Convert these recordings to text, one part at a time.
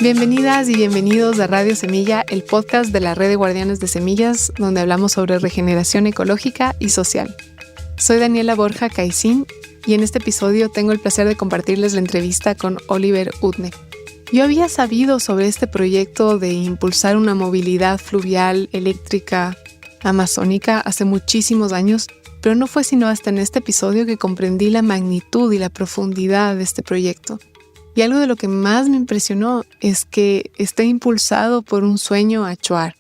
Bienvenidas y bienvenidos a Radio Semilla, el podcast de la Red de Guardianes de Semillas, donde hablamos sobre regeneración ecológica y social. Soy Daniela Borja Caicín y en este episodio tengo el placer de compartirles la entrevista con Oliver Udne. Yo había sabido sobre este proyecto de impulsar una movilidad fluvial eléctrica amazónica hace muchísimos años, pero no fue sino hasta en este episodio que comprendí la magnitud y la profundidad de este proyecto. Y algo de lo que más me impresionó es que está impulsado por un sueño achuar,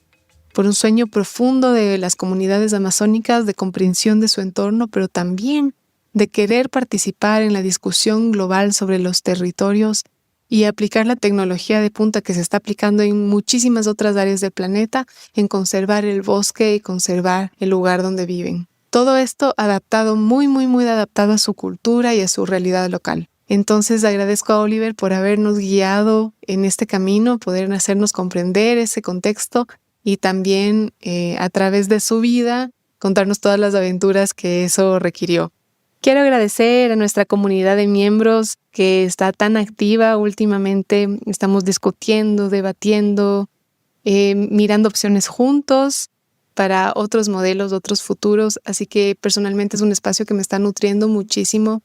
por un sueño profundo de las comunidades amazónicas de comprensión de su entorno, pero también de querer participar en la discusión global sobre los territorios y aplicar la tecnología de punta que se está aplicando en muchísimas otras áreas del planeta en conservar el bosque y conservar el lugar donde viven. Todo esto adaptado, muy adaptado a su cultura y a su realidad local. Entonces agradezco a Oliver por habernos guiado en este camino, poder hacernos comprender ese contexto y también a través de su vida contarnos todas las aventuras que eso requirió. Quiero agradecer a nuestra comunidad de miembros que está tan activa últimamente. Estamos discutiendo, debatiendo, mirando opciones juntos para otros modelos, otros futuros. Así que personalmente es un espacio que me está nutriendo muchísimo.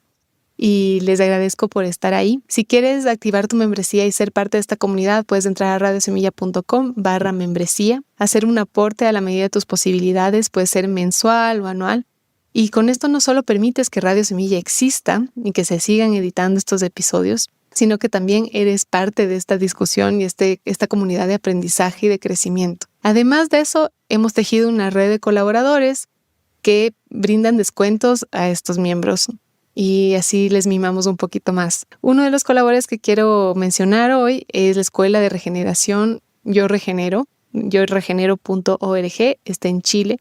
Y les agradezco por estar ahí. Si quieres activar tu membresía y ser parte de esta comunidad, puedes entrar a radiosemilla.com/membresía, hacer un aporte a la medida de tus posibilidades, puede ser mensual o anual. Y con esto no solo permites que Radio Semilla exista y que se sigan editando estos episodios, sino que también eres parte de esta discusión y esta comunidad de aprendizaje y de crecimiento. Además de eso, hemos tejido una red de colaboradores que brindan descuentos a estos miembros. Y así les mimamos un poquito más. Uno de los colaboradores que quiero mencionar hoy es la Escuela de Regeneración Yo Regenero, yoregenero.org, está en Chile,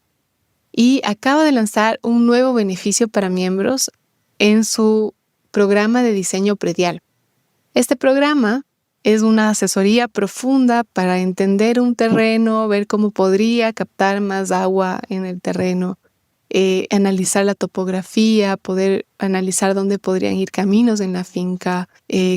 y acaba de lanzar un nuevo beneficio para miembros en su programa de diseño predial. Este programa es una asesoría profunda para entender un terreno, ver cómo podría captar más agua en el terreno, analizar la topografía, poder analizar dónde podrían ir caminos en la finca,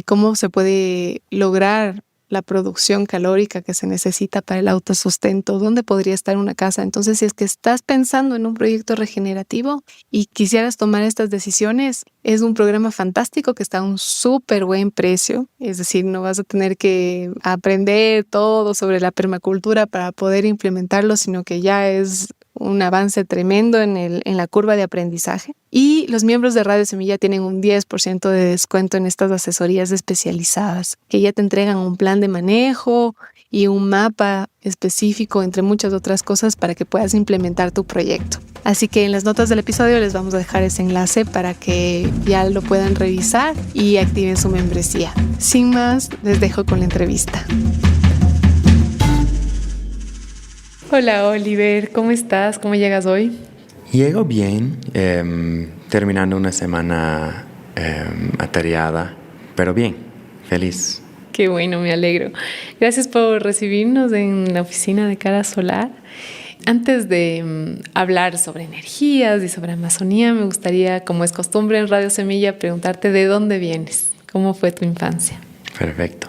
cómo se puede lograr la producción calórica que se necesita para el autosustento, dónde podría estar una casa. Entonces, si es que estás pensando en un proyecto regenerativo y quisieras tomar estas decisiones, es un programa fantástico que está a un súper buen precio. Es decir, no vas a tener que aprender todo sobre la permacultura para poder implementarlo, sino que ya es un avance tremendo en la curva de aprendizaje. Y los miembros de Radio Semilla tienen un 10% de descuento en estas asesorías especializadas, que ya te entregan un plan de manejo y un mapa específico, entre muchas otras cosas, para que puedas implementar tu proyecto. Así que en las notas del episodio les vamos a dejar ese enlace para que ya lo puedan revisar y activen su membresía. Sin más, les dejo con la entrevista. Hola Oliver, ¿cómo estás? ¿Cómo llegas hoy? Llego bien, terminando una semana atareada, pero bien, feliz. Qué bueno, me alegro. Gracias por recibirnos en la oficina de Cara Solar. Antes de hablar sobre energías y sobre Amazonía, me gustaría, como es costumbre en Radio Semilla, preguntarte de dónde vienes. ¿Cómo fue tu infancia? Perfecto.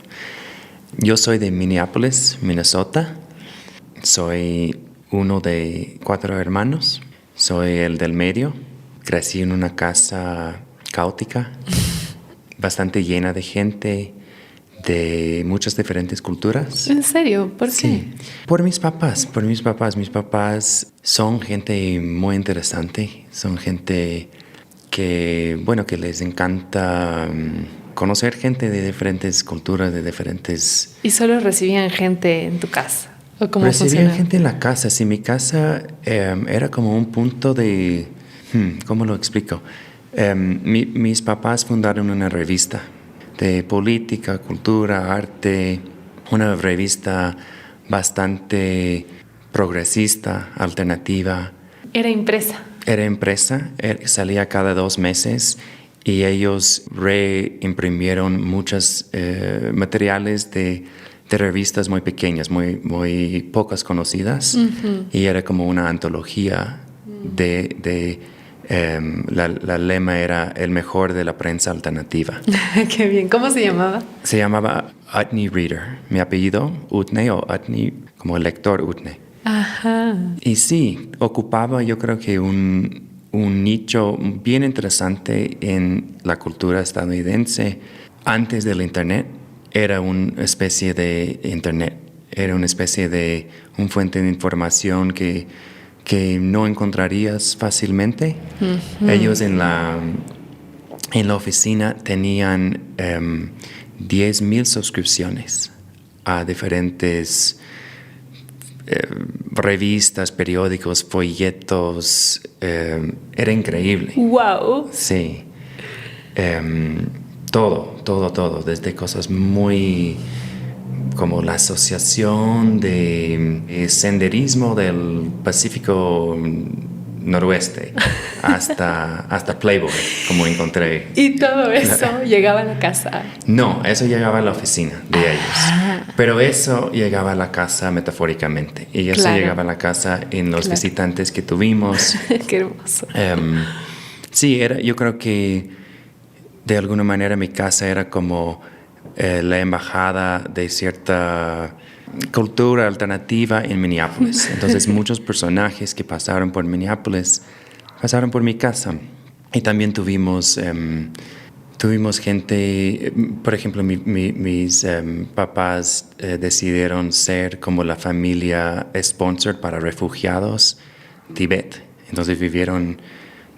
Yo soy de Minneapolis, Minnesota. Soy uno de 4 hermanos. Soy el del medio. Crecí en una casa caótica, bastante llena de gente de muchas diferentes culturas. ¿En serio? ¿Por qué? Sí, por mis papás. Mis papás son gente muy interesante. Son gente que les encanta conocer gente de diferentes culturas, de diferentes... ¿Y solo recibían gente en tu casa? ¿O cómo Recibían funcionaba? gente en la casa. Sí, mi casa era como un punto de... ¿Cómo lo explico? Mis papás fundaron una revista de política, cultura, arte, una revista bastante progresista, alternativa. Era impresa. Era impresa, salía cada 2 meses y ellos reimprimieron muchos materiales de revistas muy pequeñas, muy pocas conocidas. Uh-huh. Y era como una antología de La lema era el mejor de la prensa alternativa. Qué bien. ¿Cómo se llamaba? Se llamaba Utne Reader. Mi apellido, Utne o Utne, como el lector Utne. Ajá. Y sí, ocupaba yo creo que un nicho bien interesante en la cultura estadounidense. Antes del Internet era una especie de Internet. Era una especie de un fuente de información que no encontrarías fácilmente. Uh-huh. Ellos en la oficina tenían 10,000 suscripciones a diferentes revistas, periódicos, folletos. Era increíble. ¡Wow! Sí. Todo. Desde cosas muy como la Asociación de Senderismo del Pacífico Noroeste hasta Playboy, como encontré. ¿Y todo eso llegaba a la casa? No, eso llegaba a la oficina de ellos. Pero eso llegaba a la casa metafóricamente. Y eso llegaba a la casa en los visitantes que tuvimos. Qué hermoso. Sí, yo creo que de alguna manera mi casa era como la embajada de cierta cultura alternativa en Minneapolis. Entonces muchos personajes que pasaron por Minneapolis pasaron por mi casa. Y también tuvimos gente, por ejemplo, mis papás decidieron ser como la familia sponsor para refugiados Tibet. Entonces vivieron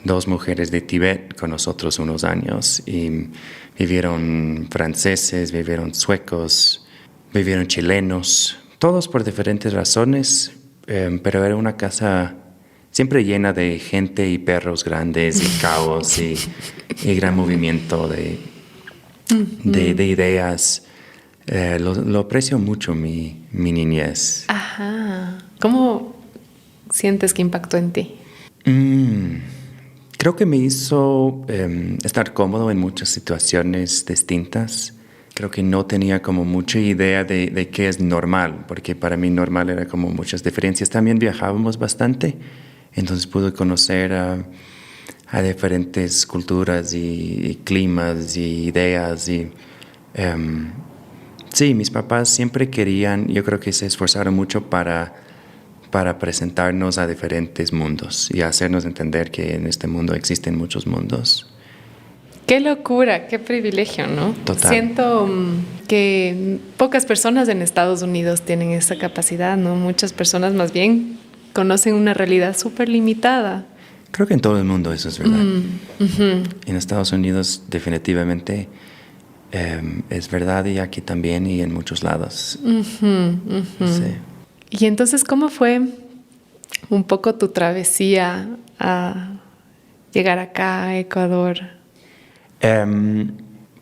2 mujeres de Tibet con nosotros unos años y vivieron franceses, vivieron suecos, vivieron chilenos, todos por diferentes razones, pero era una casa siempre llena de gente y perros grandes y caos y gran movimiento de ideas. Lo aprecio mucho mi niñez. Ajá. ¿Cómo sientes que impactó en ti? Creo que me hizo estar cómodo en muchas situaciones distintas. Creo que no tenía como mucha idea de qué es normal, porque para mí normal era como muchas diferencias. También viajábamos bastante, entonces pude conocer a diferentes culturas y climas y ideas. Sí, mis papás siempre querían, yo creo que se esforzaron mucho para presentarnos a diferentes mundos y hacernos entender que en este mundo existen muchos mundos. ¡Qué locura! ¡Qué privilegio!, ¿no? Total. Siento que pocas personas en Estados Unidos tienen esa capacidad, ¿no? Muchas personas más bien conocen una realidad súper limitada. Creo que en todo el mundo eso es verdad. Uh-huh. En Estados Unidos definitivamente es verdad, y aquí también y en muchos lados. Uh-huh, uh-huh. Sí. Y entonces, ¿cómo fue un poco tu travesía a llegar acá a Ecuador?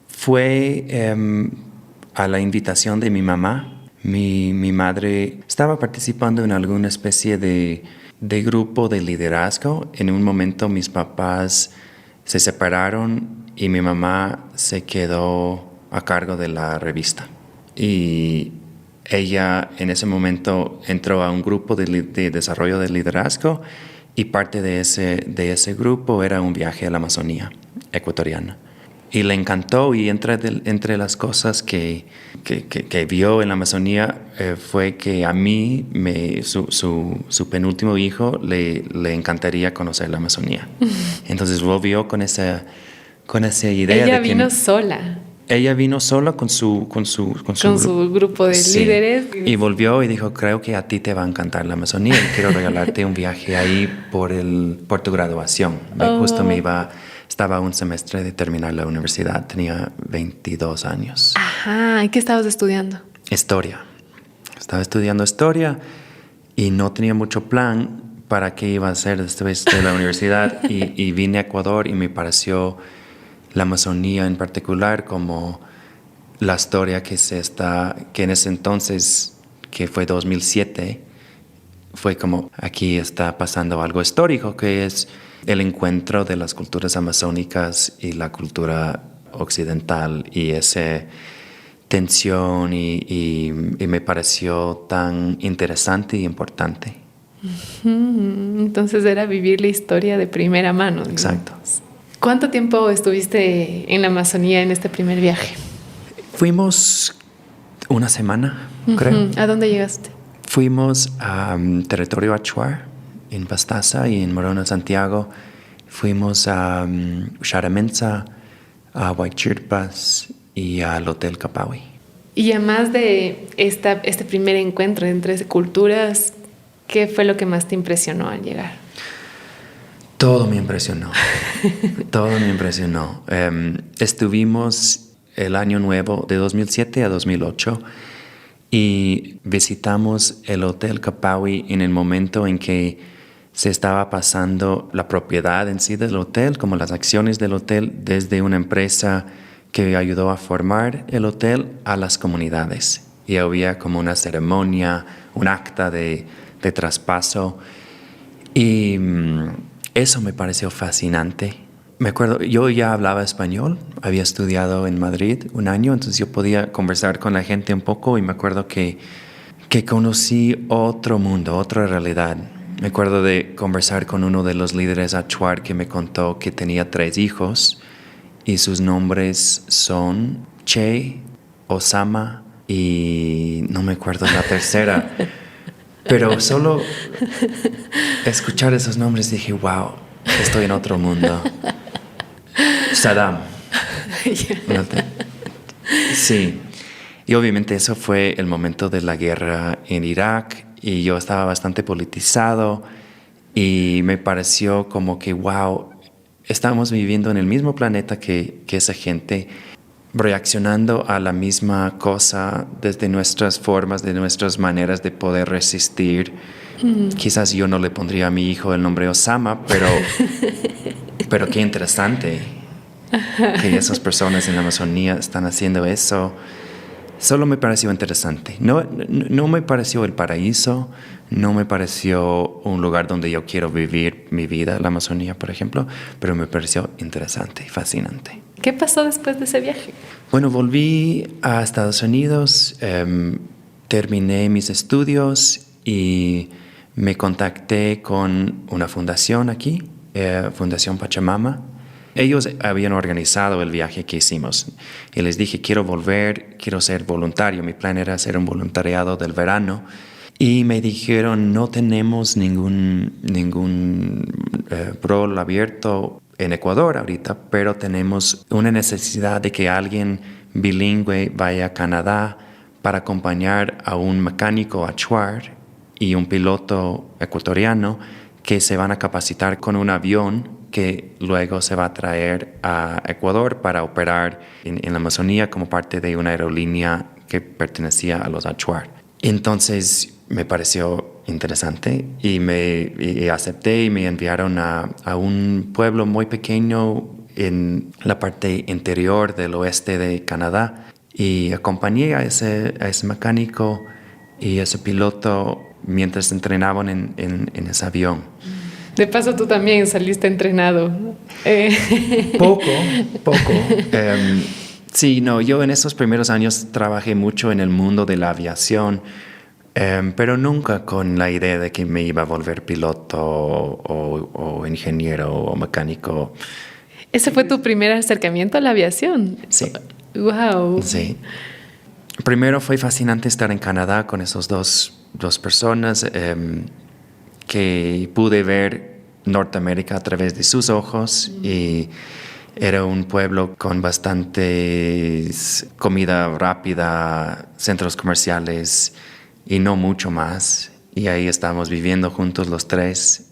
Fue a la invitación de mi mamá. Mi madre estaba participando en alguna especie de grupo de liderazgo. En un momento mis papás se separaron y mi mamá se quedó a cargo de la revista. Y ella en ese momento entró a un grupo de desarrollo de liderazgo, y parte de ese grupo era un viaje a la Amazonía ecuatoriana. Y le encantó, y entre las cosas que vio en la Amazonía fue que a mí, su penúltimo hijo, le encantaría conocer la Amazonía. Entonces volvió con esa idea. Ella vino sola. Ella vino sola con su grupo de líderes. Y volvió y dijo, creo que a ti te va a encantar la Amazonía y quiero regalarte un viaje ahí por tu graduación. Justo estaba un semestre de terminar la universidad, tenía 22 años. Ajá, ¿y qué estabas estudiando? Historia. Estaba estudiando historia y no tenía mucho plan para qué iba a hacer después de la universidad y vine a Ecuador y me pareció la Amazonía en particular como la historia que en ese entonces, que fue 2007, fue como aquí está pasando algo histórico, que es el encuentro de las culturas amazónicas y la cultura occidental, y esa tensión y me pareció tan interesante y importante. Entonces era vivir la historia de primera mano, ¿no? Exacto. ¿Cuánto tiempo estuviste en la Amazonía en este primer viaje? Fuimos una semana, creo. ¿A dónde llegaste? Fuimos a territorio Achuar, en Pastaza y en Morona, Santiago. Fuimos a Xaramentza, a Huaychirpas y al Hotel Capawi. Y además de este primer encuentro entre culturas, ¿qué fue lo que más te impresionó al llegar? Todo me impresionó. Todo me impresionó. Estuvimos el año nuevo de 2007 a 2008 y visitamos el Hotel Capawi en el momento en que se estaba pasando la propiedad en sí del hotel, como las acciones del hotel, desde una empresa que ayudó a formar el hotel a las comunidades. Y había como una ceremonia, un acta de traspaso. Y eso me pareció fascinante. Me acuerdo, yo ya hablaba español, había estudiado en Madrid un año, entonces yo podía conversar con la gente un poco y me acuerdo que conocí otro mundo, otra realidad. Me acuerdo de conversar con uno de los líderes Achuar que me contó que tenía 3 hijos y sus nombres son Che, Osama y no me acuerdo la tercera. Pero solo escuchar esos nombres dije, wow, estoy en otro mundo. Saddam. Sí. Y obviamente eso fue el momento de la guerra en Irak y yo estaba bastante politizado y me pareció como que, wow, estamos viviendo en el mismo planeta que esa gente, reaccionando a la misma cosa desde nuestras formas, de nuestras maneras de poder resistir. Quizás yo no le pondría a mi hijo el nombre Osama, pero qué interesante que esas personas en la Amazonía están haciendo eso. Solo me pareció interesante. No me pareció el paraíso, no me pareció un lugar donde yo quiero vivir mi vida, la Amazonía, por ejemplo, pero me pareció interesante y fascinante. ¿Qué pasó después de ese viaje? Bueno, volví a Estados Unidos, terminé mis estudios y me contacté con una fundación aquí, Fundación Pachamama. Ellos habían organizado el viaje que hicimos y les dije, quiero volver, quiero ser voluntario. Mi plan era hacer un voluntariado del verano y me dijeron, no tenemos ningún rol abierto en Ecuador ahorita, pero tenemos una necesidad de que alguien bilingüe vaya a Canadá para acompañar a un mecánico achuar y un piloto ecuatoriano que se van a capacitar con un avión que luego se va a traer a Ecuador para operar en la Amazonía como parte de una aerolínea que pertenecía a los Achuar. Entonces me pareció interesante y acepté y me enviaron a un pueblo muy pequeño en la parte interior del oeste de Canadá y acompañé a ese mecánico y ese piloto mientras entrenaban en ese avión. De paso, tú también saliste entrenado. Poco. Sí, no, yo en esos primeros años trabajé mucho en el mundo de la aviación, pero nunca con la idea de que me iba a volver piloto o ingeniero o mecánico. ¿Ese fue tu primer acercamiento a la aviación? Sí. Wow. Sí. Primero fue fascinante estar en Canadá con esos dos personas que pude ver Norteamérica a través de sus ojos y era un pueblo con bastante comida rápida, centros comerciales y no mucho más. Y ahí estábamos viviendo juntos los 3.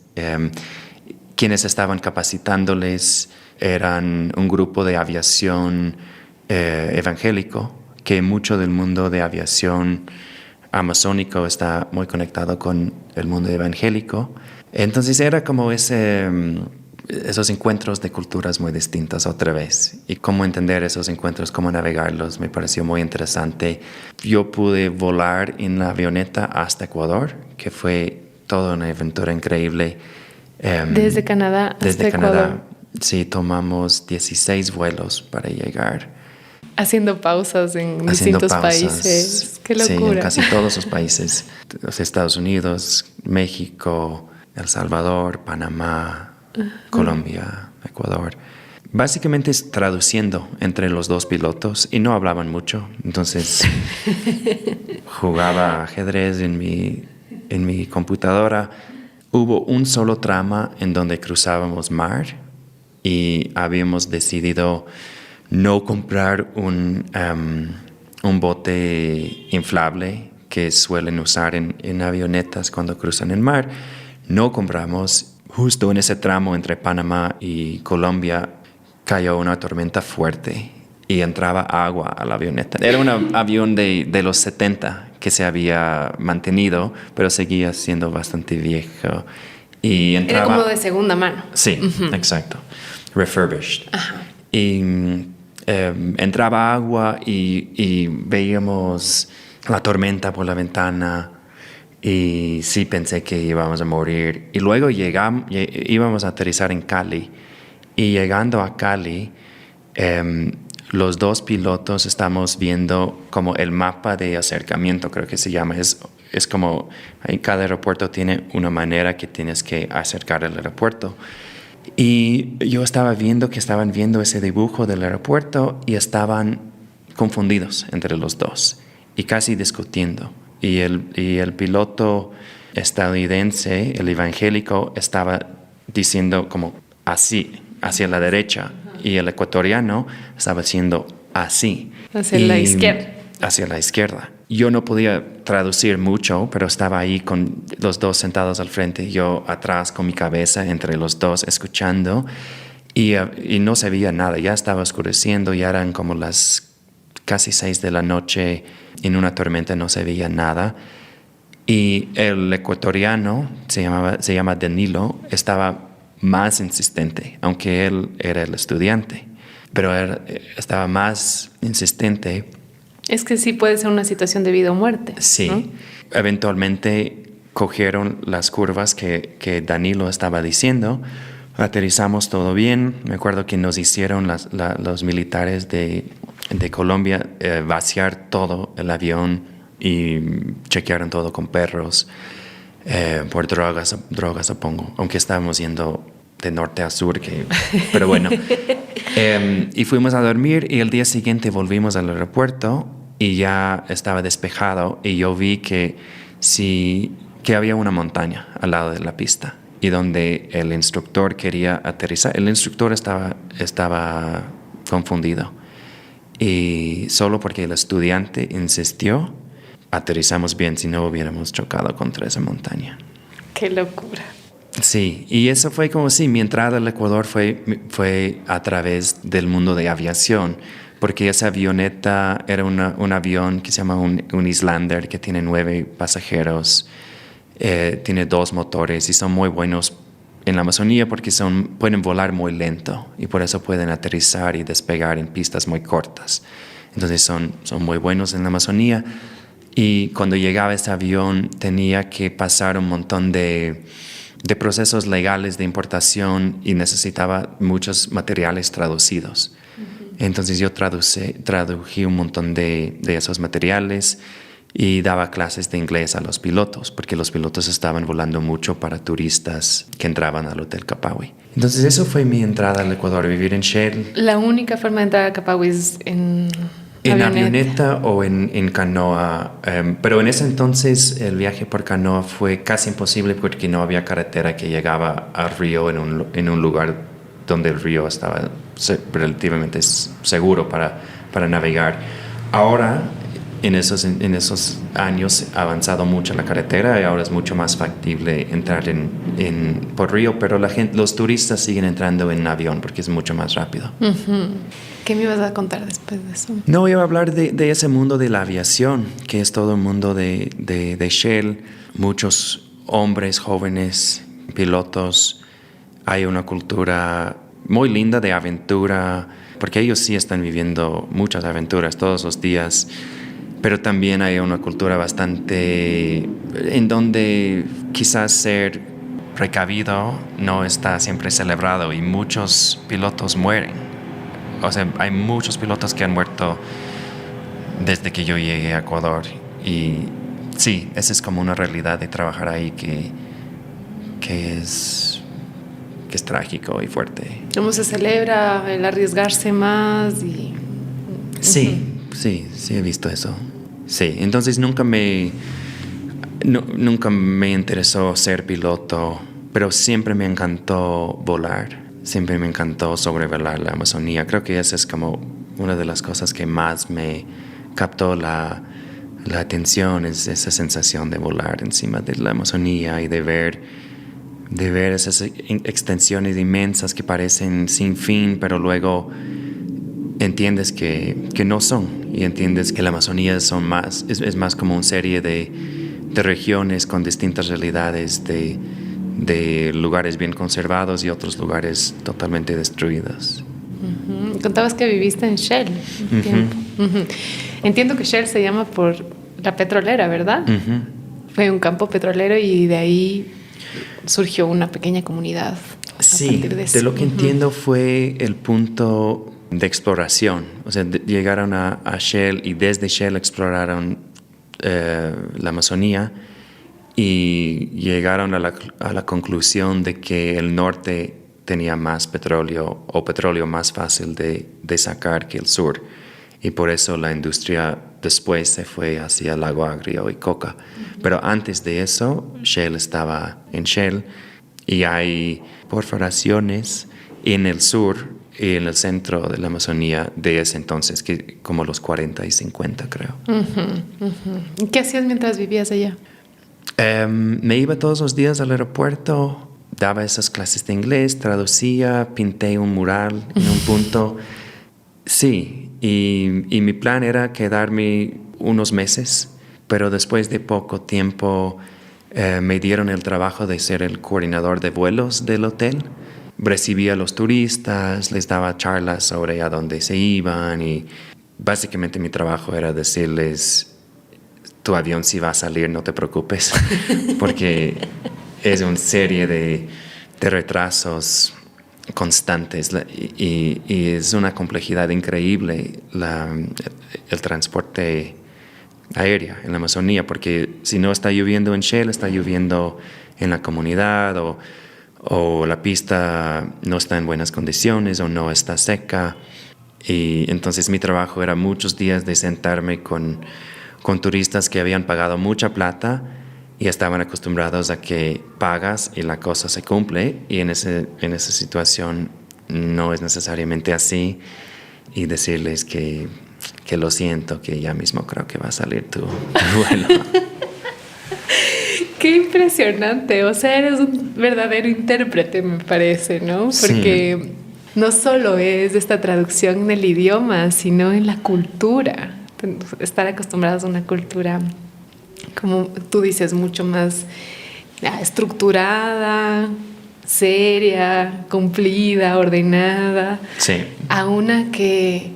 Quienes estaban capacitándoles eran un grupo de aviación evangélico, que mucho del mundo de aviación amazónico está muy conectado con el mundo evangélico. Entonces era como esos encuentros de culturas muy distintas otra vez. Y cómo entender esos encuentros, cómo navegarlos, me pareció muy interesante. Yo pude volar en la avioneta hasta Ecuador, que fue toda una aventura increíble. Desde Canadá hasta Ecuador. Sí, tomamos 16 vuelos para llegar. Haciendo pausas en distintos países. ¡Qué locura! Sí, en casi todos los países. Los Estados Unidos, México, El Salvador, Panamá, Colombia, Ecuador. Básicamente es traduciendo entre los dos pilotos y no hablaban mucho. Entonces jugaba ajedrez en mi computadora. Hubo un solo trama en donde cruzábamos mar y habíamos decidido no comprar un bote inflable que suelen usar en avionetas cuando cruzan el mar. No compramos. Justo en ese tramo entre Panamá y Colombia cayó una tormenta fuerte y entraba agua a la avioneta. Era un avión de los 70 que se había mantenido, pero seguía siendo bastante viejo. Y entraba, era como de segunda mano. Sí, exacto. Refurbished. Ajá. Y entraba agua y veíamos la tormenta por la ventana y sí pensé que íbamos a morir. Y luego íbamos a aterrizar en Cali. Y llegando a Cali, los dos pilotos estamos viendo como el mapa de acercamiento, creo que se llama. Es como cada aeropuerto tiene una manera que tienes que acercar al aeropuerto. Y yo estaba viendo que estaban viendo ese dibujo del aeropuerto y estaban confundidos entre los dos y casi discutiendo. Y el piloto estadounidense, el evangélico, estaba diciendo como así, hacia la derecha, y el ecuatoriano estaba haciendo así. Hacia la izquierda. Hacia la izquierda. Yo no podía traducir mucho, pero estaba ahí con los dos sentados al frente, yo atrás con mi cabeza entre los dos escuchando y no se veía nada, ya estaba oscureciendo, ya eran como las casi 6 de la noche, en una tormenta no se veía nada y el ecuatoriano, se llama Danilo, estaba más insistente, aunque él era el estudiante, pero estaba más insistente. Es que sí puede ser una situación de vida o muerte. Sí, ¿no? Eventualmente cogieron las curvas que Danilo estaba diciendo, aterrizamos todo bien. Me acuerdo que nos hicieron los militares de Colombia vaciar todo el avión y chequearon todo con perros por drogas supongo, aunque estábamos yendo de norte a sur, pero bueno. Y fuimos a dormir y el día siguiente volvimos al aeropuerto y ya estaba despejado y yo vi que había una montaña al lado de la pista y donde el instructor quería aterrizar. El instructor estaba confundido y solo porque el estudiante insistió, aterrizamos bien, si no hubiéramos chocado contra esa montaña. ¡Qué locura! Sí, y eso fue como mi entrada al Ecuador fue a través del mundo de aviación, porque esa avioneta era un avión que se llama un Islander, que tiene 9 pasajeros, tiene 2 motores y son muy buenos en la Amazonía porque pueden volar muy lento y por eso pueden aterrizar y despegar en pistas muy cortas. Entonces son muy buenos en la Amazonía. Y cuando llegaba ese avión tenía que pasar un montón de procesos legales de importación y necesitaba muchos materiales traducidos. Entonces yo tradují un montón de esos materiales y daba clases de inglés a los pilotos, porque los pilotos estaban volando mucho para turistas que entraban al Hotel Capawi. Entonces eso fue mi entrada al Ecuador, vivir en Shell. La única forma de entrar a Capawi es en avioneta o en canoa, pero en ese entonces el viaje por canoa fue casi imposible porque no había carretera que llegaba al río en un lugar donde el río estaba relativamente seguro para navegar. Ahora, en esos años ha avanzado mucho la carretera y ahora es mucho más factible entrar por río, pero los turistas siguen entrando en avión porque es mucho más rápido. ¿Qué me ibas a contar después de eso? No, iba a hablar de ese mundo de la aviación, que es todo el mundo de Shell. Muchos hombres jóvenes, pilotos. Hay una cultura muy linda de aventura, porque ellos sí están viviendo muchas aventuras todos los días. Pero también hay una cultura bastante en donde quizás ser precavido no está siempre celebrado y muchos pilotos mueren o sea, hay muchos pilotos que han muerto desde que yo llegué a Ecuador. Y sí, esa es como una realidad de trabajar ahí que es trágico y fuerte. ¿Cómo se celebra el arriesgarse más? Sí, sí he visto eso. Sí, entonces nunca me interesó ser piloto, pero siempre me encantó volar. Siempre me encantó sobrevolar la Amazonía. Creo que esa es como una de las cosas que más me captó la atención, es esa sensación de volar encima de la Amazonía y de ver esas extensiones inmensas que parecen sin fin, pero luego entiendes que no son, y entiendes que la Amazonía es más como una serie de regiones con distintas realidades, de lugares bien conservados y otros lugares totalmente destruidos. Uh-huh. Contabas que viviste en Shell un tiempo. Uh-huh. Entiendo que Shell se llama por la petrolera, ¿verdad? Uh-huh. Fue un campo petrolero y de ahí surgió una pequeña comunidad. Sí, de lo que entiendo fue el punto de exploración. O sea, llegaron a Shell y desde Shell exploraron la Amazonía y llegaron a la conclusión de que el norte tenía más petróleo o petróleo más fácil de sacar que el sur. Y por eso la industria después se fue hacia Lago Agrio y Coca. Pero antes de eso, Shell estaba en Shell y hay perforaciones en el sur y en el centro de la Amazonía de ese entonces, que como los 40 y 50 creo. Uh-huh, uh-huh. ¿Qué hacías mientras vivías allá? Me iba todos los días al aeropuerto, daba esas clases de inglés, traducía, pinté un mural en un punto. Sí, y mi plan era quedarme unos meses, pero después de poco tiempo me dieron el trabajo de ser el coordinador de vuelos del hotel. Recibía a los turistas, les daba charlas sobre a dónde se iban y básicamente mi trabajo era decirles: tu avión sí va a salir, no te preocupes, porque es una serie de retrasos constantes y es una complejidad increíble el transporte aéreo en la Amazonía, porque si no está lloviendo en Shell, está lloviendo en la comunidad o la pista no está en buenas condiciones o no está seca. Y entonces mi trabajo era muchos días de sentarme con turistas que habían pagado mucha plata y estaban acostumbrados a que pagas y la cosa se cumple, y en esa situación no es necesariamente así, y decirles que lo siento, que ya mismo creo que va a salir tu vuelo. Qué impresionante, o sea, eres un verdadero intérprete, me parece, ¿no? Porque sí, no solo es esta traducción en el idioma, sino en la cultura. Estar acostumbrados a una cultura, como tú dices, mucho más estructurada, seria, cumplida, ordenada, sí, a una que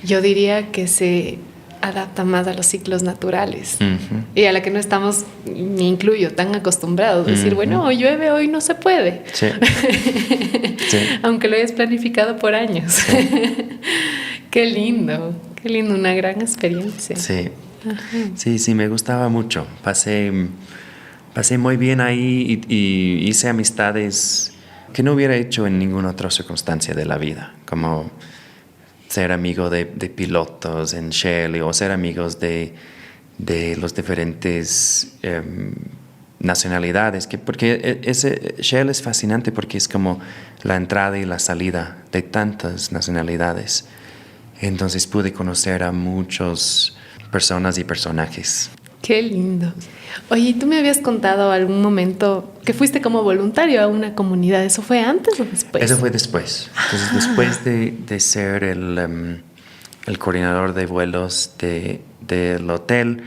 yo diría que se adapta más a los ciclos naturales, uh-huh, y a la que no estamos, me incluyo, tan acostumbrados. Decir, uh-huh, bueno, hoy llueve, hoy no se puede. Sí. Sí. Aunque lo hayas planificado por años. Sí. Qué lindo, una gran experiencia. Sí. Uh-huh. Sí, me gustaba mucho. Pasé muy bien ahí y hice amistades que no hubiera hecho en ninguna otra circunstancia de la vida, como ser amigo de pilotos en Shell o ser amigos de los diferentes nacionalidades, porque Shell es fascinante porque es como la entrada y la salida de tantas nacionalidades. Entonces pude conocer a muchas personas y personajes. Qué lindo. Oye, ¿tú me habías contado algún momento que fuiste como voluntario a una comunidad? ¿Eso fue antes o después? Eso fue después. Entonces, después de ser el coordinador de vuelos del hotel,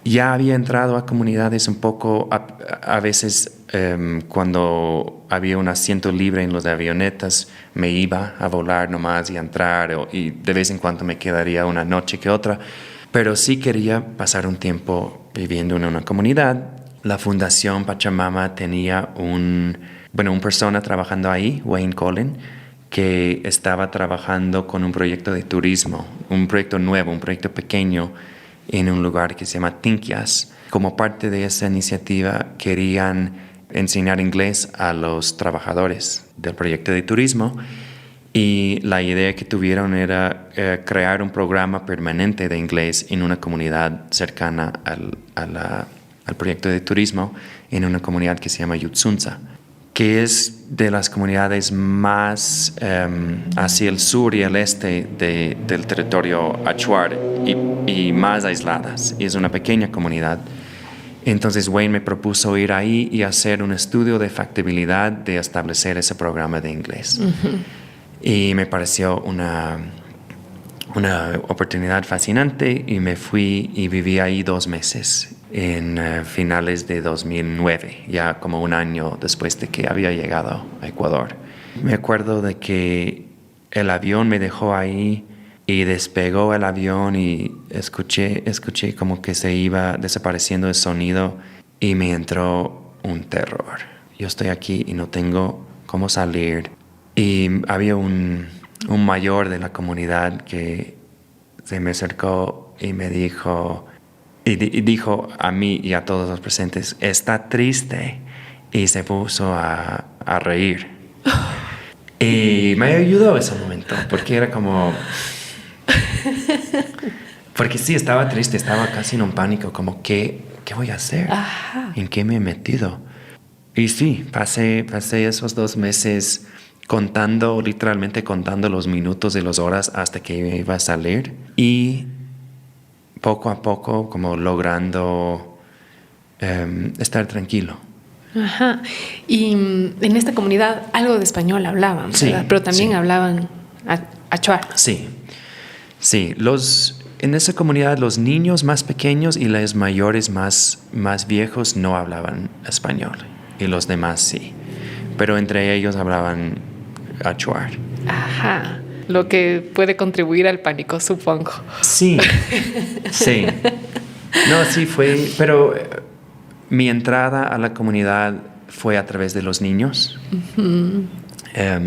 ya había entrado a comunidades un poco, a veces cuando había un asiento libre en las avionetas, me iba a volar nomás y a entrar, y de vez en cuando me quedaría una noche que otra. Pero sí quería pasar un tiempo viviendo en una comunidad. La Fundación Pachamama tenía una persona trabajando ahí, Wayne Cullen, que estaba trabajando con un proyecto de turismo, un proyecto nuevo, un proyecto pequeño en un lugar que se llama Tinkias. Como parte de esa iniciativa querían enseñar inglés a los trabajadores del proyecto de turismo y la idea que tuvieron era crear un programa permanente de inglés en una comunidad cercana al proyecto de turismo, en una comunidad que se llama Yutsunza, que es de las comunidades más hacia el sur y el este del territorio achuar y más aisladas. Y es una pequeña comunidad. Entonces Wayne me propuso ir ahí y hacer un estudio de factibilidad de establecer ese programa de inglés. Uh-huh. Y me pareció una oportunidad fascinante y me fui y viví ahí 2 meses en finales de 2009, ya como un año después de que había llegado a Ecuador. Me acuerdo de que el avión me dejó ahí y despegó el avión y escuché como que se iba desapareciendo el sonido y me entró un terror. Yo estoy aquí y no tengo cómo salir. Y había un mayor de la comunidad que se me acercó y me dijo, y dijo a mí y a todos los presentes, está triste, y se puso a reír. Y me ayudó ese momento, porque era como... Porque sí, estaba triste, estaba casi en un pánico, como ¿qué voy a hacer? Ajá. ¿En qué me he metido? Y sí, pasé esos 2 meses literalmente contando los minutos y las horas hasta que iba a salir, y poco a poco como logrando estar tranquilo. Ajá. Y en esta comunidad algo de español hablaban, ¿verdad? Sí, pero también sí. Hablaban achuar. Sí. En esa comunidad los niños más pequeños y los mayores más viejos no hablaban español, y los demás sí. Pero entre ellos hablaban achuar. Ajá. Lo que puede contribuir al pánico, supongo. Sí. No, sí fue, pero mi entrada a la comunidad fue a través de los niños. Uh-huh.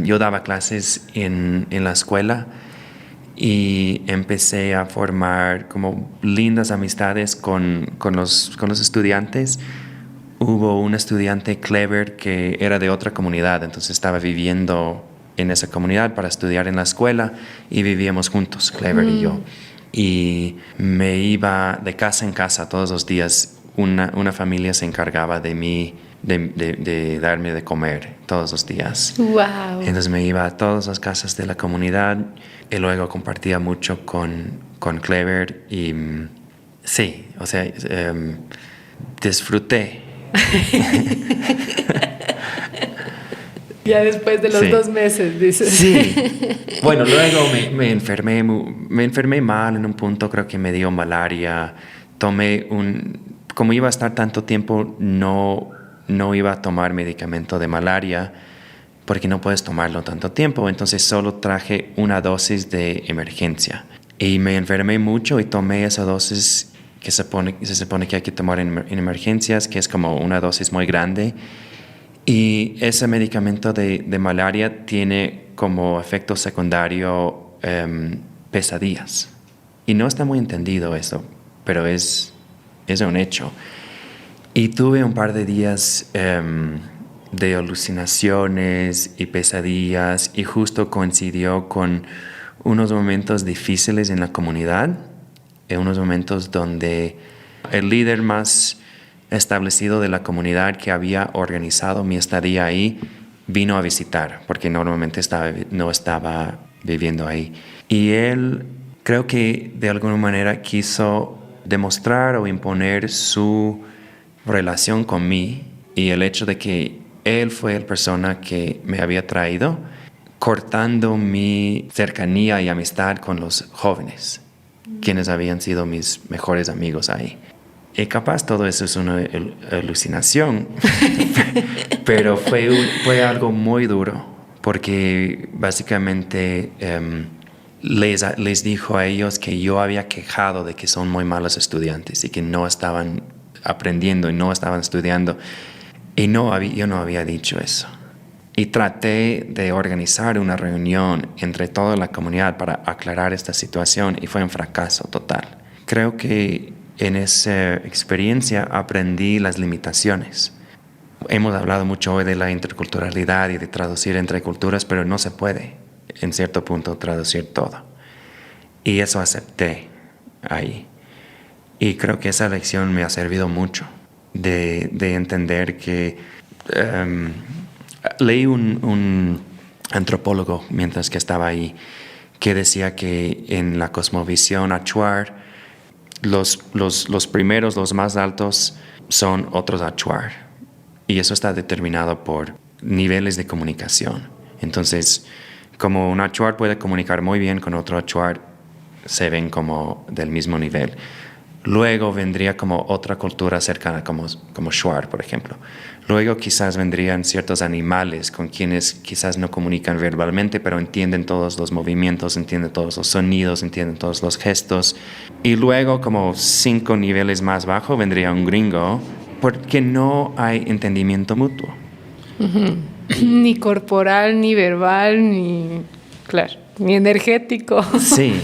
Yo daba clases en la escuela y empecé a formar como lindas amistades con los estudiantes. Hubo un estudiante, Clever, que era de otra comunidad, entonces estaba viviendo en esa comunidad para estudiar en la escuela y vivíamos juntos, Clever y yo. Y me iba de casa en casa todos los días. Una familia se encargaba de mí, de darme de comer todos los días. Wow. Entonces me iba a todas las casas de la comunidad y luego compartía mucho con Clever y sí, o sea, disfruté. Ya después de los 2 meses, dices. Sí. Bueno, luego me enfermé mal en un punto, creo que me dio malaria. Como iba a estar tanto tiempo, no iba a tomar medicamento de malaria porque no puedes tomarlo tanto tiempo. Entonces solo traje una dosis de emergencia. Y me enfermé mucho y tomé esa dosis que se supone que hay que tomar en emergencias, que es como una dosis muy grande. Y ese medicamento de malaria tiene como efecto secundario pesadillas. Y no está muy entendido eso, pero es un hecho. Y tuve un par de días de alucinaciones y pesadillas, y justo coincidió con unos momentos difíciles en la comunidad, en unos momentos donde el líder más establecido de la comunidad que había organizado mi estadía ahí vino a visitar, porque normalmente no estaba viviendo ahí. Y él creo que de alguna manera quiso demostrar o imponer su relación con mí, y el hecho de que él fue la persona que me había traído, cortando mi cercanía y amistad con los jóvenes, quienes habían sido mis mejores amigos ahí. Y capaz todo eso es una alucinación, pero fue algo muy duro, porque básicamente les dijo a ellos que yo había quejado de que son muy malos estudiantes y que no estaban aprendiendo y no estaban estudiando. Y yo no había dicho eso. Y traté de organizar una reunión entre toda la comunidad para aclarar esta situación y fue un fracaso total. Creo que en esa experiencia aprendí las limitaciones. Hemos hablado mucho hoy de la interculturalidad y de traducir entre culturas, pero no se puede, en cierto punto, traducir todo. Y eso acepté ahí. Y creo que esa lección me ha servido mucho de entender que... leí un antropólogo mientras que estaba ahí que decía que en la cosmovisión Achuar los primeros, los más altos son otros Achuar y eso está determinado por niveles de comunicación. Entonces, como un Achuar puede comunicar muy bien con otro Achuar, se ven como del mismo nivel. Luego vendría como otra cultura cercana, como Shuar, por ejemplo. Luego quizás vendrían ciertos animales con quienes quizás no comunican verbalmente, pero entienden todos los movimientos, entienden todos los sonidos, entienden todos los gestos. Y luego, como 5 niveles más bajo, vendría un gringo, porque no hay entendimiento mutuo. Uh-huh. Ni corporal, ni verbal, ni energético. Sí.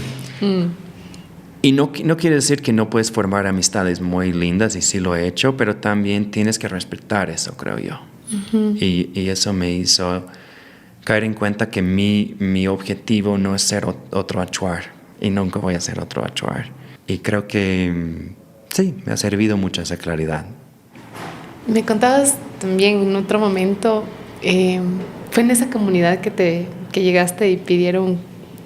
Y no quiere decir que no puedes formar amistades muy lindas, y sí lo he hecho, pero también tienes que respetar eso, creo yo. Uh-huh. Y eso me hizo caer en cuenta que mi objetivo no es ser otro Achuar, y nunca voy a ser otro Achuar. Y creo que sí, me ha servido mucho esa claridad. Me contabas también en otro momento, fue en esa comunidad que llegaste y pidieron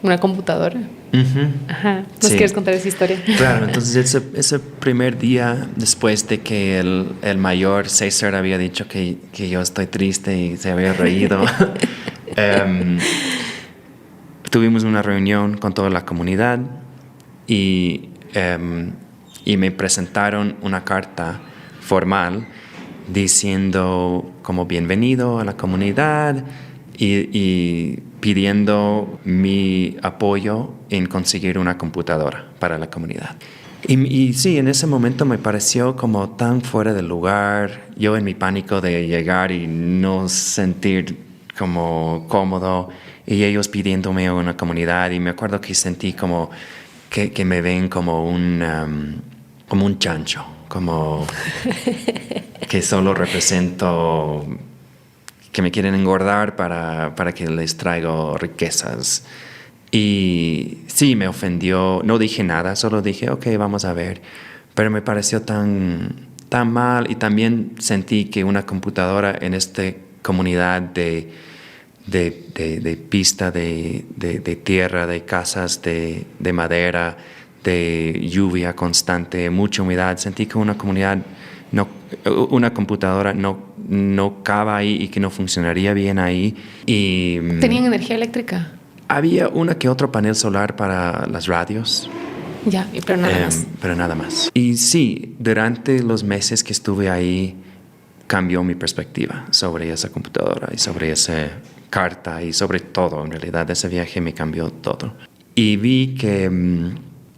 una computadora. Uh-huh. Ajá. ¿Nos quieres contar esa historia? Claro, entonces ese primer día, después de que el mayor César había dicho que yo estoy triste y se había reído, tuvimos una reunión con toda la comunidad y me presentaron una carta formal diciendo como bienvenido a la comunidad y pidiendo mi apoyo en conseguir una computadora para la comunidad. Y sí, en ese momento me pareció como tan fuera del lugar, yo en mi pánico de llegar y no sentir como cómodo, y ellos pidiéndome una comunidad, y me acuerdo que sentí como que me ven como un chancho, como que solo represento... que me quieren engordar para que les traigo riquezas. Y sí, me ofendió. No dije nada, solo dije, ok, vamos a ver. Pero me pareció tan mal, y también sentí que una computadora en esta comunidad de pista, de tierra, de casas de madera, de lluvia constante, mucha humedad, sentí que una computadora no cava ahí y que no funcionaría bien ahí. Y ¿tenían energía eléctrica? Había una que otro panel solar para las radios. Ya, pero nada más. Pero nada más. Y sí, durante los meses que estuve ahí cambió mi perspectiva sobre esa computadora y sobre esa carta y sobre todo. En realidad, ese viaje me cambió todo. Y vi que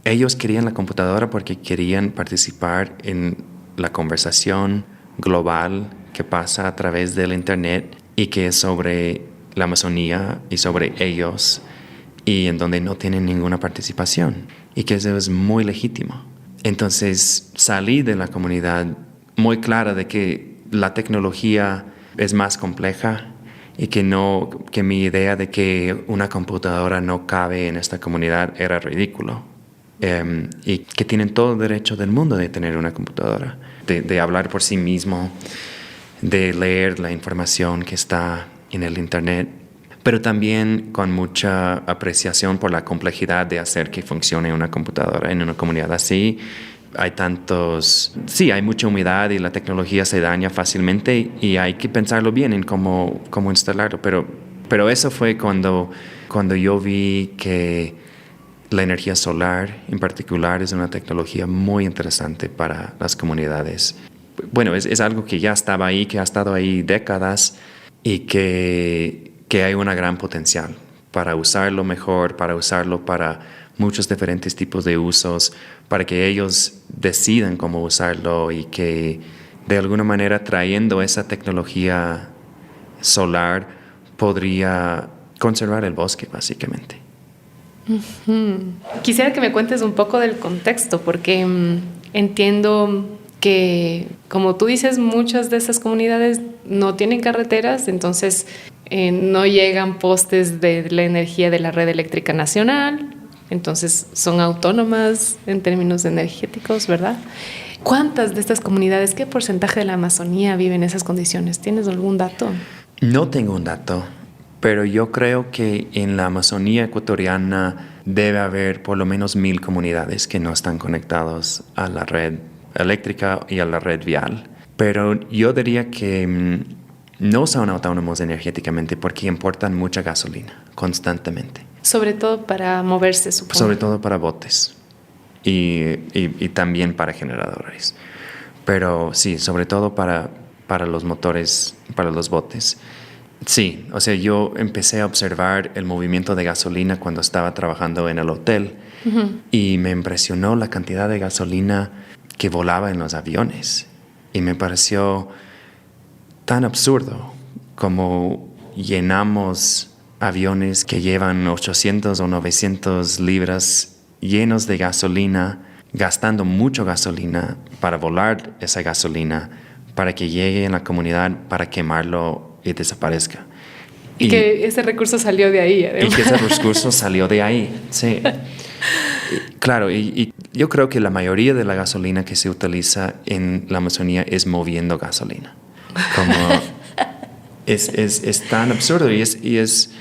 ellos querían la computadora porque querían participar en la conversación global que pasa a través del Internet y que es sobre la Amazonía y sobre ellos, y en donde no tienen ninguna participación, y que eso es muy legítimo. Entonces salí de la comunidad muy clara de que la tecnología es más compleja y que mi idea de que una computadora no cabe en esta comunidad era ridículo. Y que tienen todo el derecho del mundo de tener una computadora, de hablar por sí mismo, de leer la información que está en el Internet, pero también con mucha apreciación por la complejidad de hacer que funcione una computadora en una comunidad así. Hay mucha humedad y la tecnología se daña fácilmente y hay que pensarlo bien en cómo instalarlo, pero eso fue cuando yo vi que la energía solar en particular es una tecnología muy interesante para las comunidades. Bueno, es algo que ya estaba ahí, que ha estado ahí décadas, y que hay una gran potencial para usarlo mejor, para usarlo para muchos diferentes tipos de usos, para que ellos decidan cómo usarlo, y que de alguna manera trayendo esa tecnología solar podría conservar el bosque, básicamente. Quisiera que me cuentes un poco del contexto, porque entiendo que, como tú dices, muchas de esas comunidades no tienen carreteras, entonces no llegan postes de la energía de la red eléctrica nacional, entonces son autónomas en términos energéticos, ¿verdad? ¿Cuántas de estas comunidades, qué porcentaje de la Amazonía vive en esas condiciones? ¿Tienes algún dato? No tengo un dato, pero yo creo que en la Amazonía ecuatoriana debe haber por lo menos 1,000 comunidades que no están conectados a la red eléctrica y a la red vial. Pero yo diría que no son autónomos energéticamente porque importan mucha gasolina constantemente. Sobre todo para moverse, supongo. Sobre todo para botes y también para generadores. Pero sí, sobre todo para los motores, para los botes. Sí, o sea, yo empecé a observar el movimiento de gasolina cuando estaba trabajando en el hotel y me impresionó la cantidad de gasolina que volaba en los aviones. Y me pareció tan absurdo como llenamos aviones que llevan 800 o 900 libras llenos de gasolina, gastando mucho gasolina para volar esa gasolina, para que llegue en la comunidad, para quemarlo y desaparezca. Y que ese recurso salió de ahí, además. Y que ese recurso salió de ahí, sí. Claro, y yo creo que la mayoría de la gasolina que se utiliza en la Amazonía es moviendo gasolina. Como es tan absurdo y es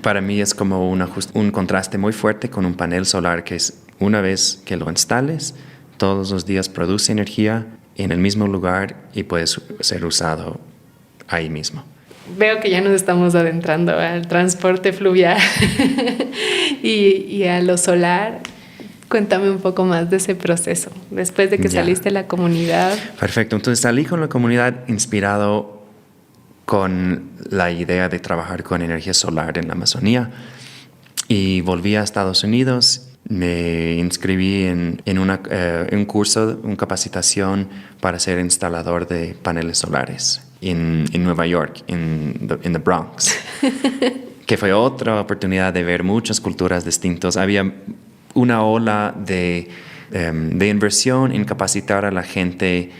para mí es como un contraste muy fuerte con un panel solar que es una vez que lo instales, todos los días produce energía en el mismo lugar y puede ser usado ahí mismo. Veo que ya nos estamos adentrando al transporte fluvial y a lo solar. Cuéntame un poco más de ese proceso, después de que saliste de la comunidad. Perfecto, entonces salí con la comunidad inspirado con la idea de trabajar con energía solar en la Amazonía y volví a Estados Unidos. Me inscribí en un curso, una capacitación para ser instalador de paneles solares en Nueva York, en the Bronx, que fue otra oportunidad de ver muchas culturas distintas. Había una ola de inversión en capacitar a la gente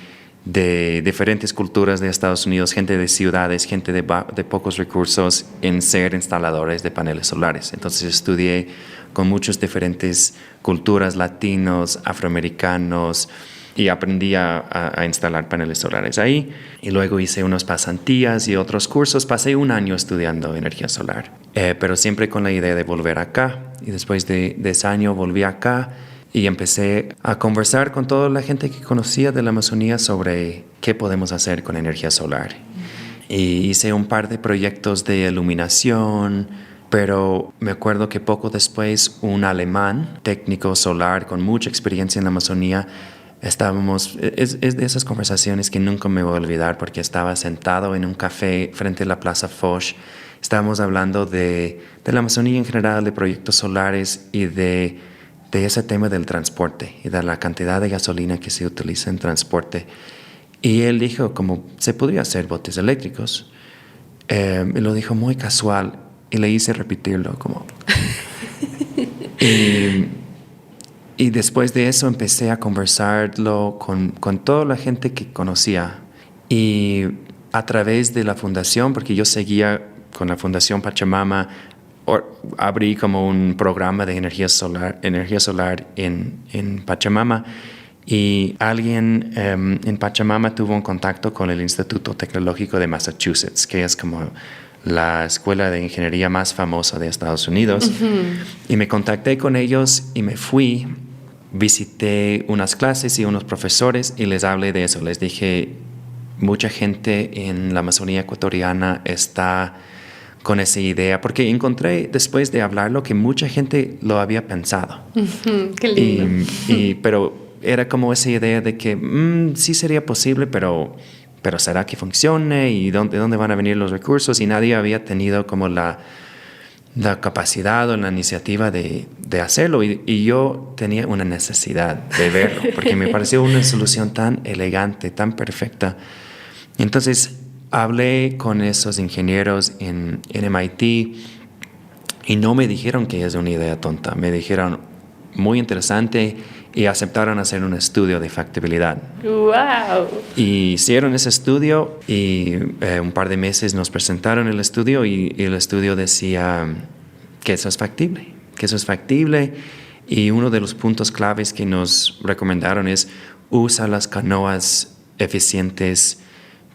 de diferentes culturas de Estados Unidos, gente de ciudades, gente de pocos recursos, en ser instaladores de paneles solares. Entonces estudié con muchas diferentes culturas, latinos, afroamericanos, y aprendí a instalar paneles solares ahí. Y luego hice unas pasantías y otros cursos. Pasé 1 año estudiando energía solar, pero siempre con la idea de volver acá. Y después de ese año volví acá y empecé a conversar con toda la gente que conocía de la Amazonía sobre qué podemos hacer con energía solar. Y hice un par de proyectos de iluminación, pero me acuerdo que poco después un alemán, técnico solar con mucha experiencia en la Amazonía, es de esas conversaciones que nunca me voy a olvidar porque estaba sentado en un café frente a la Plaza Foch. Estábamos hablando de la Amazonía en general, de proyectos solares y de ese tema del transporte y de la cantidad de gasolina que se utiliza en transporte. Y él dijo como se podría hacer botes eléctricos. Y lo dijo muy casual y le hice repetirlo como... Y después de eso empecé a conversarlo con toda la gente que conocía. Y a través de la fundación, porque yo seguía con la Fundación Pachamama, abrí como un programa de energía solar en Pachamama. Y alguien en Pachamama tuvo un contacto con el Instituto Tecnológico de Massachusetts, que es como la escuela de ingeniería más famosa de Estados Unidos. Y me contacté con ellos y me fui. Visité unas clases y unos profesores y les hablé de eso. Les dije, mucha gente en la Amazonía ecuatoriana está con esa idea, porque encontré después de hablarlo que mucha gente lo había pensado. Qué lindo. Pero era como esa idea de que sí sería posible, pero ¿será que funcione? ¿Y de dónde van a venir los recursos? Y nadie había tenido como la capacidad o la iniciativa de hacerlo. Y yo tenía una necesidad de verlo, porque me pareció una solución tan elegante, tan perfecta. Entonces hablé con esos ingenieros en MIT y no me dijeron que es una idea tonta. Me dijeron muy interesante y aceptaron hacer un estudio de factibilidad. ¡Wow! Y hicieron ese estudio y un par de meses nos presentaron el estudio y el estudio decía que eso es factible, y uno de los puntos claves que nos recomendaron es usa las canoas eficientes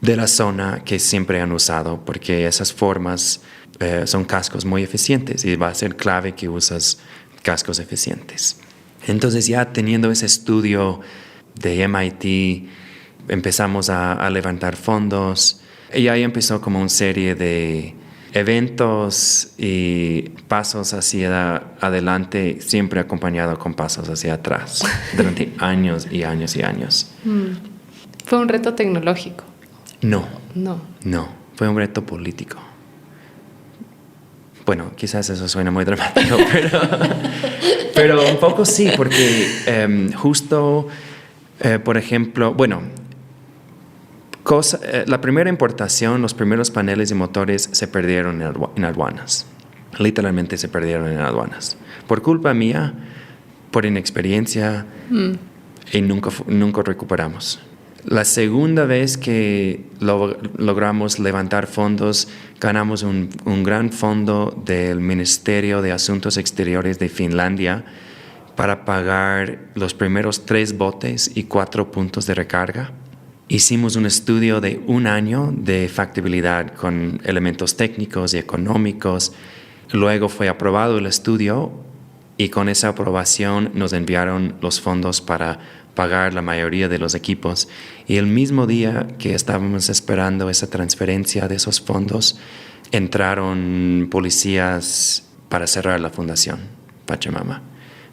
de la zona que siempre han usado, porque esas formas son cascos muy eficientes y va a ser clave que usas cascos eficientes. Entonces ya teniendo ese estudio de MIT, empezamos a levantar fondos y ahí empezó como una serie de eventos y pasos hacia adelante, siempre acompañado con pasos hacia atrás, durante años y años y años. ¿Fue un reto tecnológico? No, No, fue un reto político. Bueno, quizás eso suena muy dramático, pero un poco sí, porque justo, por ejemplo, la primera importación, los primeros paneles y motores se perdieron en aduanas. Literalmente se perdieron en aduanas. Por culpa mía, por inexperiencia, y nunca recuperamos. La segunda vez que logramos levantar fondos, ganamos un gran fondo del Ministerio de Asuntos Exteriores de Finlandia para pagar los primeros 3 botes y 4 puntos de recarga. Hicimos un estudio de 1 año de factibilidad con elementos técnicos y económicos. Luego fue aprobado el estudio y con esa aprobación nos enviaron los fondos para pagar la mayoría de los equipos. Y el mismo día que estábamos esperando esa transferencia de esos fondos, entraron policías para cerrar la fundación Pachamama.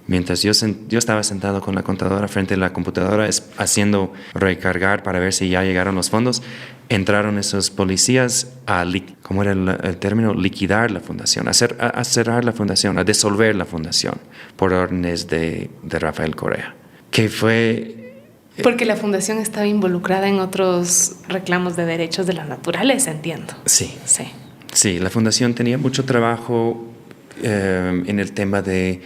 Mientras yo estaba sentado con la contadora frente a la computadora haciendo recargar para ver si ya llegaron los fondos, entraron esos policías ¿cómo era el término? Liquidar la fundación, a cerrar la fundación, a disolver la fundación por órdenes de Rafael Correa. Que fue... Porque la fundación estaba involucrada en otros reclamos de derechos de la naturaleza, entiendo. Sí, la fundación tenía mucho trabajo en el tema de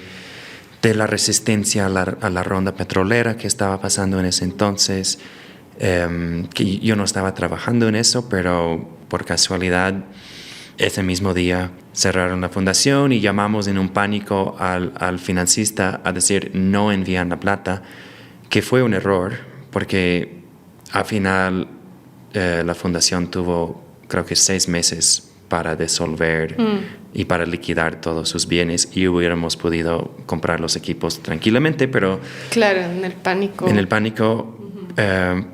la resistencia a la ronda petrolera que estaba pasando en ese entonces, que yo no estaba trabajando en eso, pero por casualidad ese mismo día cerraron la fundación y llamamos en un pánico al financista a decir no envían la plata, que fue un error porque al final la fundación tuvo creo que 6 meses para disolver y para liquidar todos sus bienes y hubiéramos podido comprar los equipos tranquilamente, pero... Claro, en el pánico.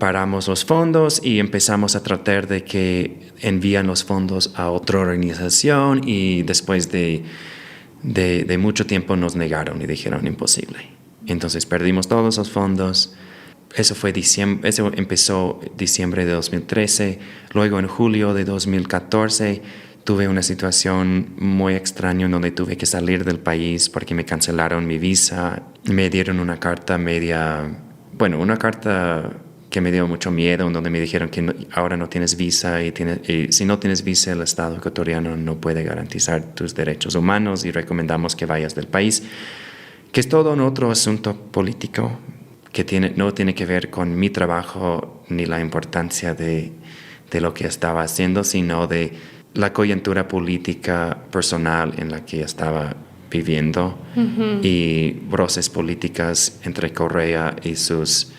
Paramos los fondos y empezamos a tratar de que envían los fondos a otra organización y después de mucho tiempo nos negaron y dijeron imposible. Entonces perdimos todos los fondos. Eso empezó diciembre de 2013. Luego en julio de 2014 tuve una situación muy extraña en donde tuve que salir del país porque me cancelaron mi visa. Me dieron una carta una carta que me dio mucho miedo, en donde me dijeron que ahora no tienes visa y si no tienes visa el Estado ecuatoriano no puede garantizar tus derechos humanos y recomendamos que vayas del país, que es todo un otro asunto político que no tiene que ver con mi trabajo ni la importancia de lo que estaba haciendo, sino de la coyuntura política personal en la que estaba viviendo y roces políticas entre Correa y sus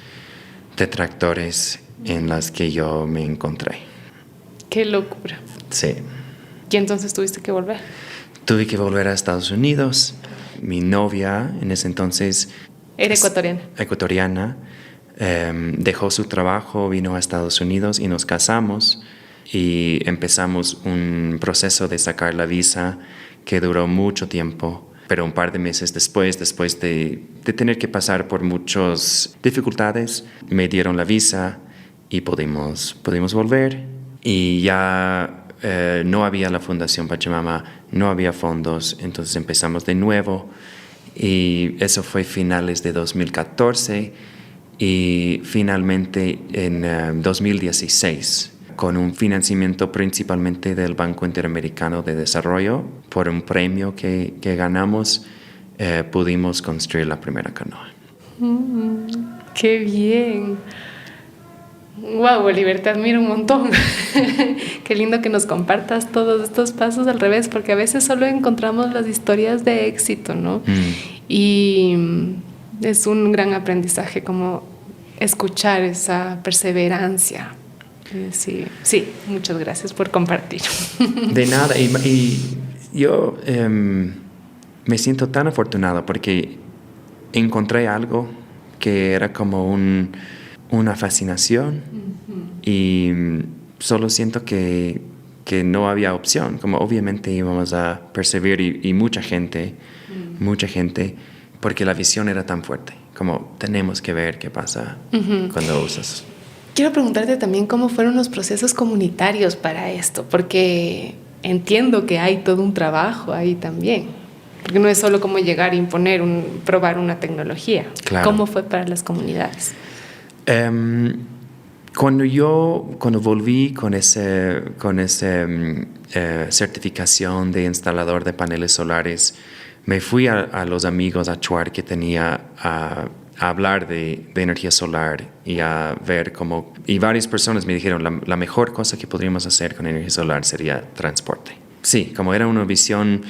detractores en las que yo me encontré. ¡Qué locura! Sí. ¿Y entonces tuviste que volver? Tuve que volver a Estados Unidos. Mi novia en ese entonces... ¿Era ecuatoriana? Ecuatoriana. Dejó su trabajo, vino a Estados Unidos y nos casamos y empezamos un proceso de sacar la visa que duró mucho tiempo, pero un par de meses después de tener que pasar por muchas dificultades, me dieron la visa y pudimos volver. Y ya no había la Fundación Pachamama, no había fondos, entonces empezamos de nuevo. Y eso fue finales de 2014 y finalmente en 2016 con un financiamiento principalmente del Banco Interamericano de Desarrollo, por un premio que ganamos, pudimos construir la primera canoa. ¡Qué bien! Wow, Oliver, te admiro un montón. Qué lindo que nos compartas todos estos pasos al revés, porque a veces solo encontramos las historias de éxito, ¿no? Y es un gran aprendizaje como escuchar esa perseverancia. Sí, muchas gracias por compartir. De nada, y yo me siento tan afortunado porque encontré algo que era como una fascinación y solo siento que no había opción, como obviamente íbamos a perseverar y mucha gente, porque la visión era tan fuerte, como tenemos que ver qué pasa cuando usas. Quiero preguntarte también cómo fueron los procesos comunitarios para esto, porque entiendo que hay todo un trabajo ahí también, porque no es solo como llegar a imponer, probar una tecnología. Claro. ¿Cómo fue para las comunidades? Cuando volví con esa certificación de instalador de paneles solares, me fui a los amigos a Chuar que tenía a hablar de energía solar y a ver cómo... Y varias personas me dijeron, la mejor cosa que podríamos hacer con energía solar sería transporte. Sí, como era una visión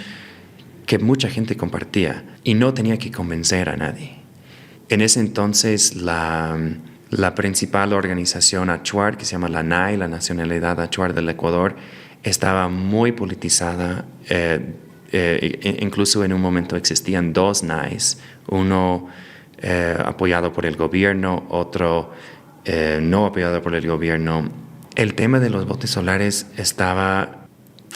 que mucha gente compartía y no tenía que convencer a nadie. En ese entonces, la principal organización Achuar, que se llama la NAI, la Nacionalidad Achuar del Ecuador, estaba muy politizada. Incluso en un momento existían dos NAIs, uno apoyado por el gobierno, otro no apoyado por el gobierno. El tema de los botes solares estaba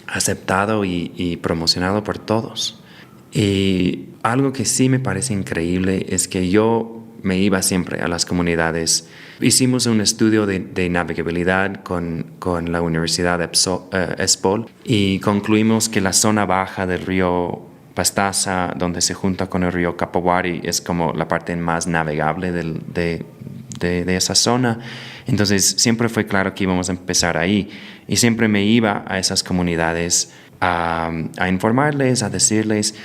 aceptado y promocionado por todos. Y algo que sí me parece increíble es que yo me iba siempre a las comunidades. Hicimos un estudio de navegabilidad con la Universidad ESPOL y concluimos que la zona baja del río Pastaza, donde se junta con el río Capoguari, es como la parte más navegable de esa zona. Entonces siempre fue claro que íbamos a empezar ahí y siempre me iba a esas comunidades a informarles, a decirles,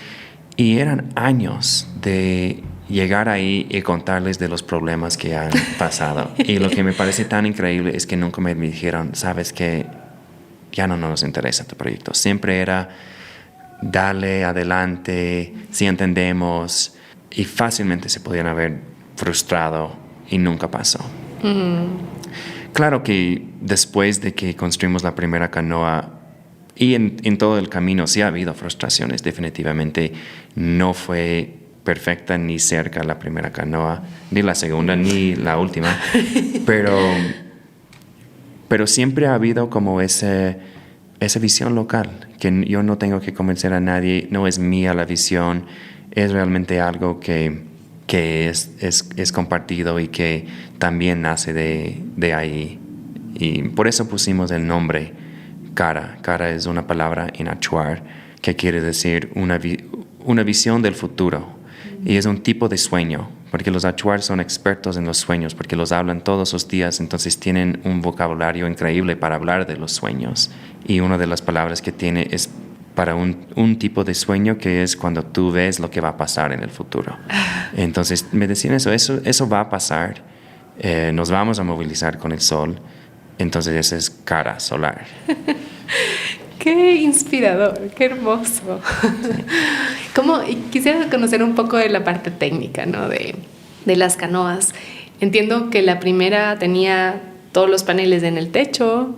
y eran años de llegar ahí y contarles de los problemas que han pasado. Y lo que me parece tan increíble es que nunca me dijeron, sabes que ya no nos interesa tu proyecto. Siempre era, dale adelante, si entendemos, y fácilmente se podían haber frustrado y nunca pasó. Claro que después de que construimos la primera canoa y en todo el camino sí ha habido frustraciones, definitivamente no fue perfecta ni cerca la primera canoa, ni la segunda, ni la última, pero siempre ha habido como esa visión local, que yo no tengo que convencer a nadie, no es mía la visión, es realmente algo que es compartido y que también nace de ahí. Y por eso pusimos el nombre Cara. Cara es una palabra en achuar que quiere decir una visión del futuro. Y es un tipo de sueño, porque los achuar son expertos en los sueños, porque los hablan todos los días, entonces tienen un vocabulario increíble para hablar de los sueños. Y una de las palabras que tiene es para un tipo de sueño que es cuando tú ves lo que va a pasar en el futuro. Entonces me decían eso va a pasar, nos vamos a movilizar con el sol, entonces esa es Cara solar. Qué inspirador, qué hermoso. Sí. Quisiera conocer un poco de la parte técnica, ¿no? de las canoas. Entiendo que la primera tenía todos los paneles en el techo,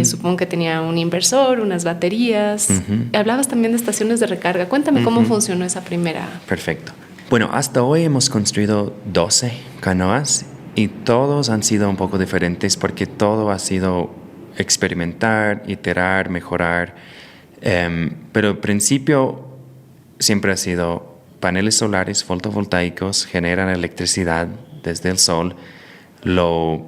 supongo que tenía un inversor, unas baterías. Hablabas también de estaciones de recarga. Cuéntame cómo funcionó esa primera. Perfecto. Bueno, hasta hoy hemos construido 12 canoas y todos han sido un poco diferentes porque todo ha sido experimentar, iterar, mejorar. Pero al principio siempre ha sido paneles solares fotovoltaicos, generan electricidad desde el sol, lo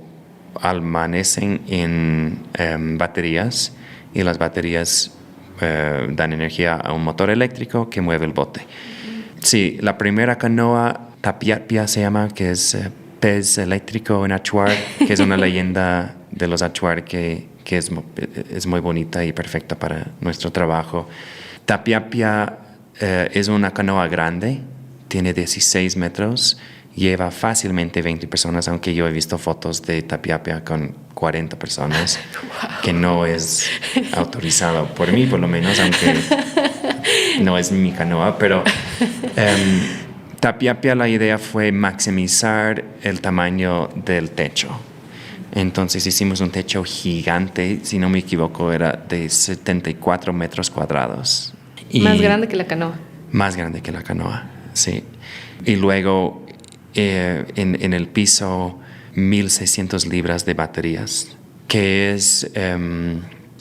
almacenan en baterías y las baterías dan energía a un motor eléctrico que mueve el bote. Sí, la primera canoa, Tapiapia se llama, que es pez eléctrico en achuar, que es una leyenda de los achuar que que es muy bonita y perfecta para nuestro trabajo. Tapiapia es una canoa grande, tiene 16 metros, lleva fácilmente 20 personas, aunque yo he visto fotos de Tapiapia con 40 personas, wow, que no es autorizado por mí, por lo menos, aunque no es mi canoa, pero Tapiapia, la idea fue maximizar el tamaño del techo. Entonces hicimos un techo gigante, si no me equivoco, era de 74 metros cuadrados. Más grande que la canoa. Más grande que la canoa, sí. Y luego en el piso 1,600 libras de baterías, que es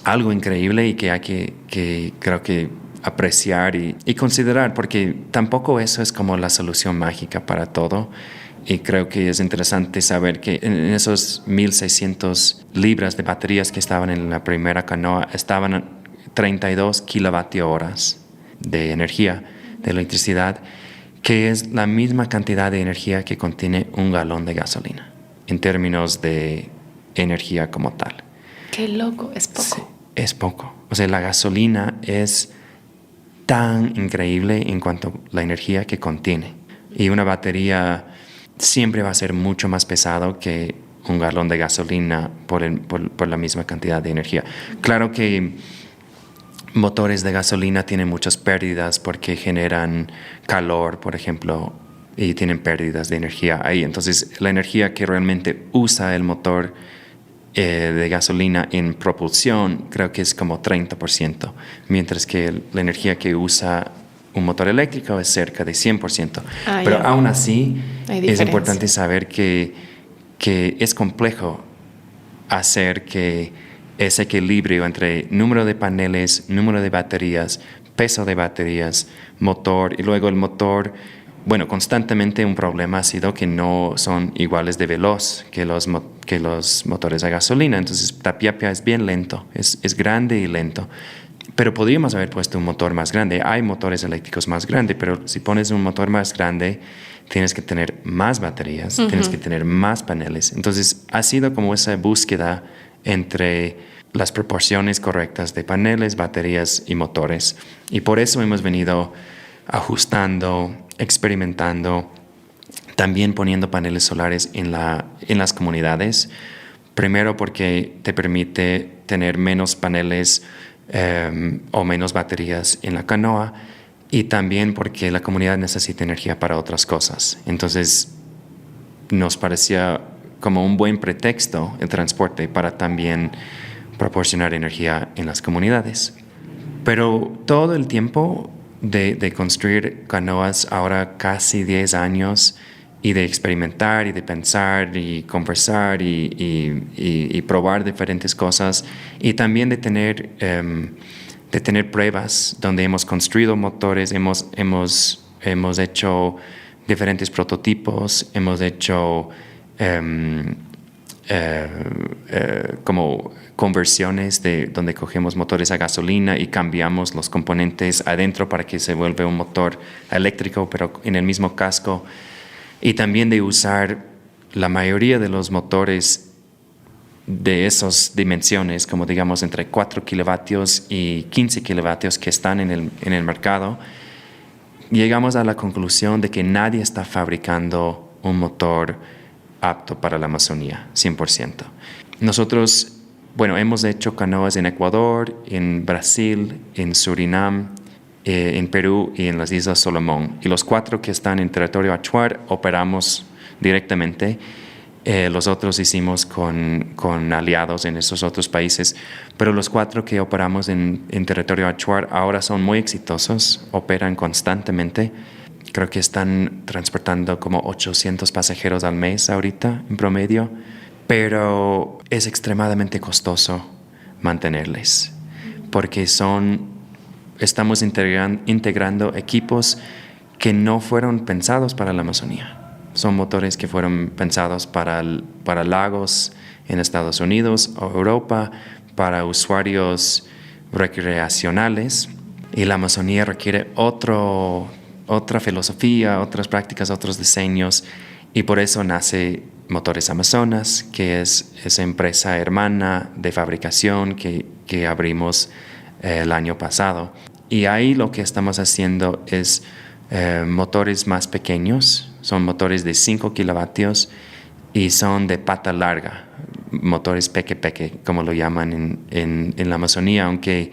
algo increíble y que hay que creo que apreciar y considerar, porque tampoco eso es como la solución mágica para todo. Y creo que es interesante saber que en esos 1,600 libras de baterías que estaban en la primera canoa estaban 32 kilovatio horas de energía, de electricidad, que es la misma cantidad de energía que contiene un galón de gasolina, en términos de energía como tal. ¡Qué loco! Es poco. Sí, es poco. O sea, la gasolina es tan increíble en cuanto a la energía que contiene. Y una batería siempre va a ser mucho más pesado que un galón de gasolina por la misma cantidad de energía. Claro que motores de gasolina tienen muchas pérdidas porque generan calor, por ejemplo, y tienen pérdidas de energía ahí. Entonces, la energía que realmente usa el motor de gasolina en propulsión creo que es como 30%, mientras que la energía que usa un motor eléctrico es cerca de 100%. Pero aún así es importante saber que es complejo hacer que ese equilibrio entre número de paneles, número de baterías, peso de baterías, motor, y luego el motor, bueno, constantemente un problema ha sido que no son iguales de veloz que los motores a gasolina. Entonces Tapiapia es bien lento, es grande y lento. Pero podríamos haber puesto un motor más grande. Hay motores eléctricos más grandes, pero si pones un motor más grande, tienes que tener más baterías, tienes que tener más paneles. Entonces, ha sido como esa búsqueda entre las proporciones correctas de paneles, baterías y motores. Y por eso hemos venido ajustando, experimentando, también poniendo paneles solares en las comunidades. Primero porque te permite tener menos paneles o menos baterías en la canoa, y también porque la comunidad necesita energía para otras cosas. Entonces nos parecía como un buen pretexto el transporte para también proporcionar energía en las comunidades. Pero todo el tiempo de construir canoas, ahora casi 10 años, y de experimentar y de pensar y conversar y probar diferentes cosas, y también de tener pruebas donde hemos construido motores, hemos hecho diferentes prototipos, hemos hecho como conversiones de donde cogemos motores a gasolina y cambiamos los componentes adentro para que se vuelva un motor eléctrico, pero en el mismo casco. Y también de usar la mayoría de los motores de esas dimensiones, como digamos entre 4 kilovatios y 15 kilovatios que están en el mercado. Llegamos a la conclusión de que nadie está fabricando un motor apto para la Amazonía, 100%. Nosotros, bueno, hemos hecho canoas en Ecuador, en Brasil, en Surinam, en Perú y en las Islas Solomón. Y los 4 que están en territorio achuar operamos directamente. Los otros hicimos con aliados en esos otros países. Pero los 4 que operamos en territorio achuar ahora son muy exitosos, operan constantemente. Creo que están transportando como 800 pasajeros al mes ahorita en promedio. Pero es extremadamente costoso mantenerles, porque estamos integrando equipos que no fueron pensados para la Amazonía. Son motores que fueron pensados para lagos en Estados Unidos o Europa, para usuarios recreacionales. Y la Amazonía requiere otra filosofía, otras prácticas, otros diseños. Y por eso nace Motores Amazonas, que es esa empresa hermana de fabricación que abrimos el año pasado. Y ahí lo que estamos haciendo es motores más pequeños, son motores de 5 kilovatios y son de pata larga, motores peque-peque, como lo llaman en la Amazonía, aunque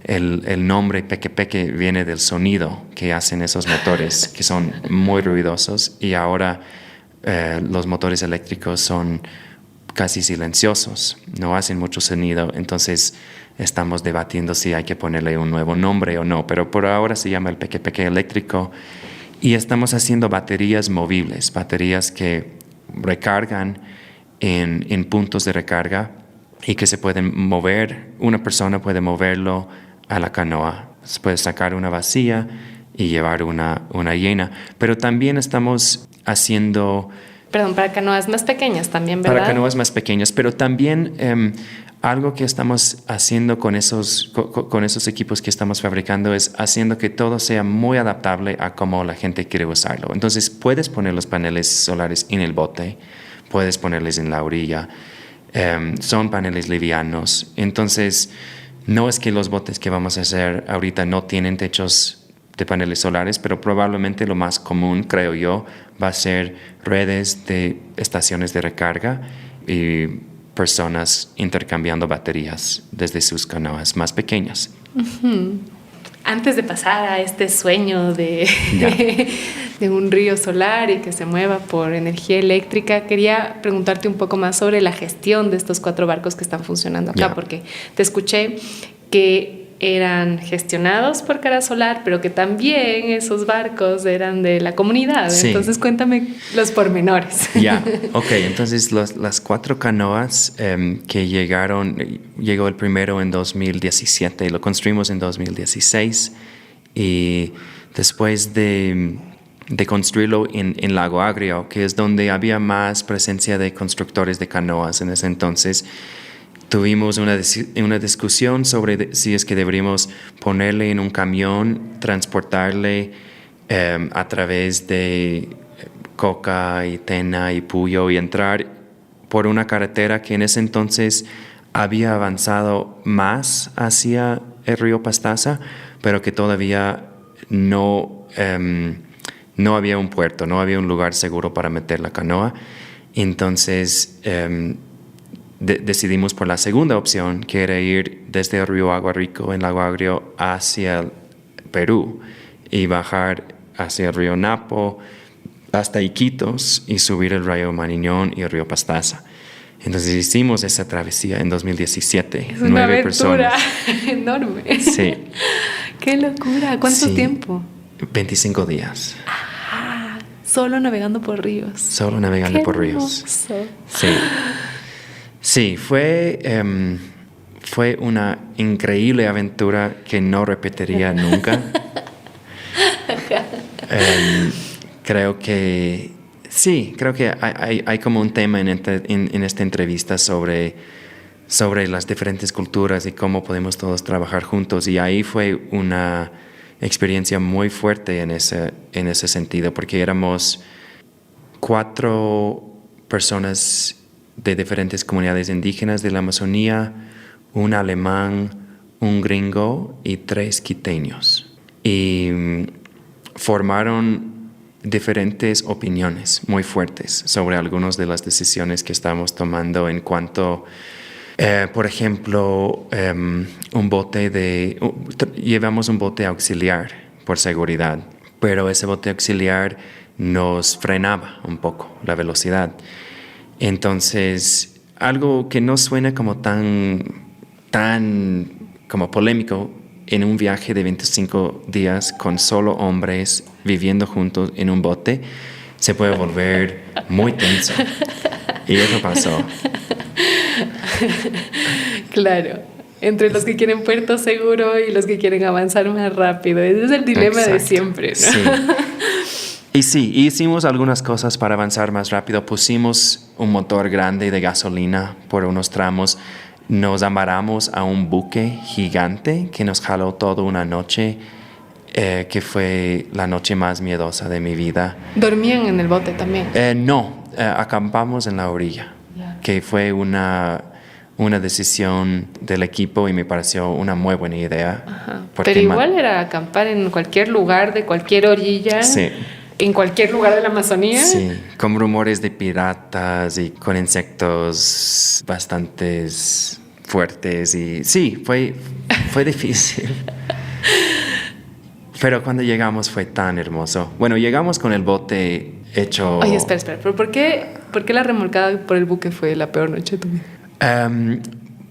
el nombre peque-peque viene del sonido que hacen esos motores, que son muy ruidosos, y ahora los motores eléctricos son casi silenciosos, no hacen mucho sonido, entonces estamos debatiendo si hay que ponerle un nuevo nombre o no, pero por ahora se llama el peque-peque eléctrico, y estamos haciendo baterías movibles, baterías que recargan en puntos de recarga y que se pueden mover, una persona puede moverlo a la canoa, se puede sacar una vacía y llevar una llena, pero también estamos haciendo... Perdón, para canoas más pequeñas también, ¿verdad? Para canoas más pequeñas, pero también algo que estamos haciendo con esos equipos que estamos fabricando es haciendo que todo sea muy adaptable a cómo la gente quiere usarlo. Entonces puedes poner los paneles solares en el bote, puedes ponerles en la orilla, son paneles livianos. Entonces no es que los botes que vamos a hacer ahorita no tienen techos de paneles solares, pero probablemente lo más común, creo yo, va a ser redes de estaciones de recarga y personas intercambiando baterías desde sus canoas más pequeñas. Uh-huh. Antes de pasar a este sueño de un río solar y que se mueva por energía eléctrica, quería preguntarte un poco más sobre la gestión de estos 4 barcos que están funcionando acá, porque te escuché que eran gestionados por Cara Solar, pero que también esos barcos eran de la comunidad. Sí. Entonces cuéntame los pormenores. Ok, entonces las 4 canoas que llegó el primero en 2017, lo construimos en 2016, y después de construirlo en Lago Agrio, que es donde había más presencia de constructores de canoas en ese entonces, tuvimos una discusión sobre si es que deberíamos ponerle en un camión, transportarle a través de Coca y Tena y Puyo y entrar por una carretera que en ese entonces había avanzado más hacia el río Pastaza, pero que todavía no había un puerto, no había un lugar seguro para meter la canoa. Entonces decidimos por la segunda opción, que era ir desde el río Agua Rico en Lago Agrio hacia Perú y bajar hacia el río Napo hasta Iquitos y subir el río Marañón y el río Pastaza. Entonces hicimos esa travesía en 2017. Es una aventura enorme. Sí. ¡Qué locura! ¿Cuánto tiempo? 25 días. Solo navegando por ríos. Solo navegando por ríos. Sí. Sí, fue una increíble aventura que no repetiría nunca. Creo que hay como un tema en esta entrevista sobre las diferentes culturas y cómo podemos todos trabajar juntos. Y ahí fue una experiencia muy fuerte en ese sentido, porque éramos 4 personas de diferentes comunidades indígenas de la Amazonía, un alemán, un gringo y 3 quiteños. Y formaron diferentes opiniones muy fuertes sobre algunas de las decisiones que estamos tomando en cuanto, por ejemplo, llevamos un bote auxiliar por seguridad, pero ese bote auxiliar nos frenaba un poco la velocidad. Entonces, algo que no suena como tan como polémico en un viaje de 25 días con solo hombres viviendo juntos en un bote, se puede volver muy tenso. Y eso pasó. Claro. Entre los que quieren puerto seguro y los que quieren avanzar más rápido. Ese es el dilema de siempre, ¿no? Sí. Y sí, hicimos algunas cosas para avanzar más rápido. Pusimos un motor grande de gasolina por unos tramos. Nos amarramos a un buque gigante que nos jaló toda una noche que fue la noche más miedosa de mi vida. ¿Dormían en el bote también? No, acampamos en la orilla, que fue una decisión del equipo y me pareció una muy buena idea. Ajá. Pero igual era acampar en cualquier lugar de cualquier orilla. Sí. En cualquier lugar de la Amazonía. Sí, con rumores de piratas y con insectos bastante fuertes. Y sí, fue difícil. Pero cuando llegamos fue tan hermoso. Bueno, llegamos con el bote hecho... Oye, espera. ¿Pero por qué la remolcada por el buque fue la peor noche de tu vida?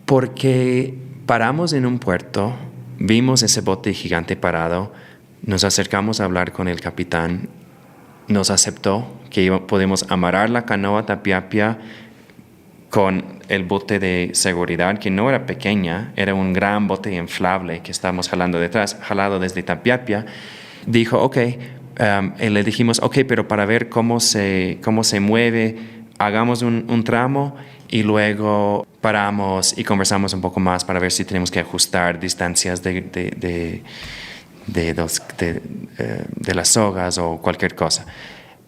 Porque paramos en un puerto, vimos ese bote gigante parado, nos acercamos a hablar con el capitán, nos aceptó que podemos amarrar la canoa Tapiapia con el bote de seguridad, que no era pequeña, era un gran bote inflable que estábamos jalando detrás, jalado desde Tapiapia. Dijo, ok, y le dijimos, ok, pero para ver cómo se mueve, hagamos un tramo y luego paramos y conversamos un poco más para ver si tenemos que ajustar distancias de las sogas o cualquier cosa.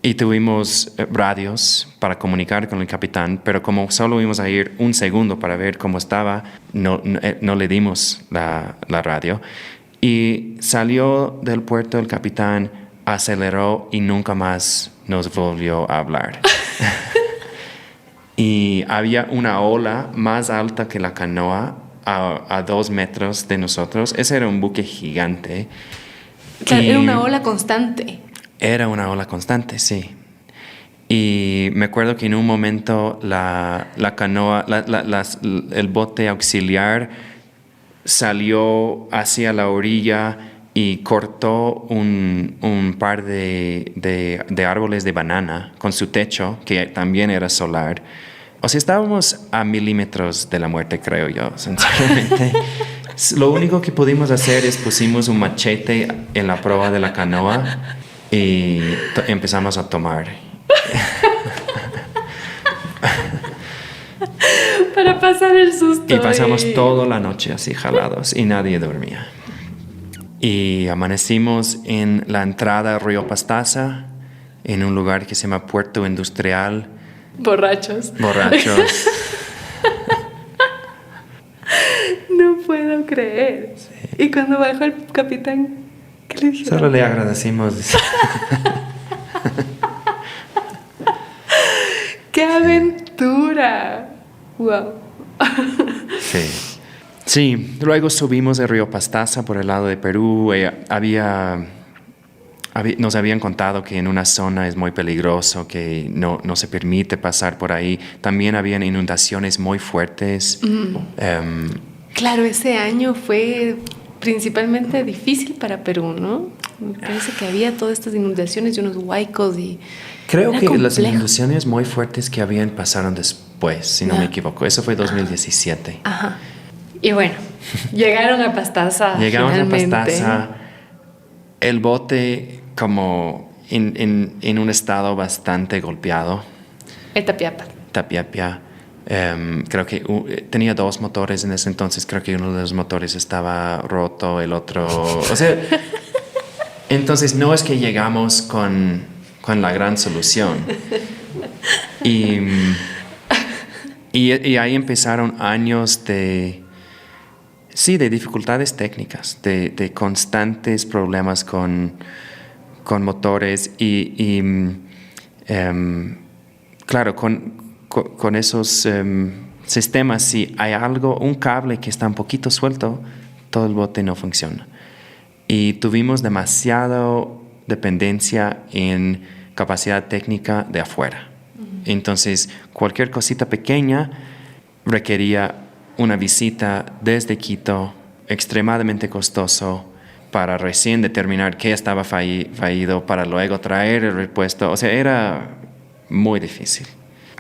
Y tuvimos radios para comunicar con el capitán, pero como solo íbamos a ir un segundo para ver cómo estaba, no le dimos la radio. Y salió del puerto el capitán, aceleró y nunca más nos volvió a hablar. Y había una ola más alta que la canoa a 2 metros de nosotros. Ese era un buque gigante. Claro, era una ola constante. Era una ola constante, sí. Y me acuerdo que en un momento la canoa, el bote auxiliar salió hacia la orilla y cortó un par de árboles de banana con su techo, que también era solar. O sea, estábamos a milímetros de la muerte, creo yo, sinceramente. Lo único que pudimos hacer es pusimos un machete en la proa de la canoa y empezamos a tomar. Para pasar el susto. Y pasamos toda la noche así jalados y nadie dormía. Y amanecimos en la entrada a Río Pastaza, en un lugar que se llama Puerto Industrial. Borrachos. No puedo creer. Sí. Y cuando bajó el capitán, ¿qué le dijeron? Solo le agradecimos. ¡Qué aventura! ¡Wow! Sí. Sí, luego subimos el río Pastaza por el lado de Perú. Nos habían contado que en una zona es muy peligroso, que no se permite pasar por ahí. También habían inundaciones muy fuertes. Claro, ese año fue principalmente difícil para Perú, ¿no? Me parece que había todas estas inundaciones y unos huaicos y... Creo que complejo. Las inundaciones muy fuertes que habían pasaron después, si no me equivoco. Eso fue 2017. Ajá. Y bueno, llegaron a Pastaza. Llegamos finalmente. A Pastaza. El bote como en un estado bastante golpeado. El Tapiapia. Creo que tenía 2 motores en ese entonces. Creo que uno de los motores estaba roto, el otro... O sea, entonces no es que llegamos con la gran solución. Y ahí empezaron años de dificultades técnicas, de constantes problemas con motores y claro, con esos sistemas, si hay un cable que está un poquito suelto, todo el bote no funciona. Y tuvimos demasiada dependencia en capacidad técnica de afuera. Entonces, cualquier cosita pequeña requería una visita desde Quito, extremadamente costoso, para recién determinar qué estaba fallido, para luego traer el repuesto. O sea, era muy difícil.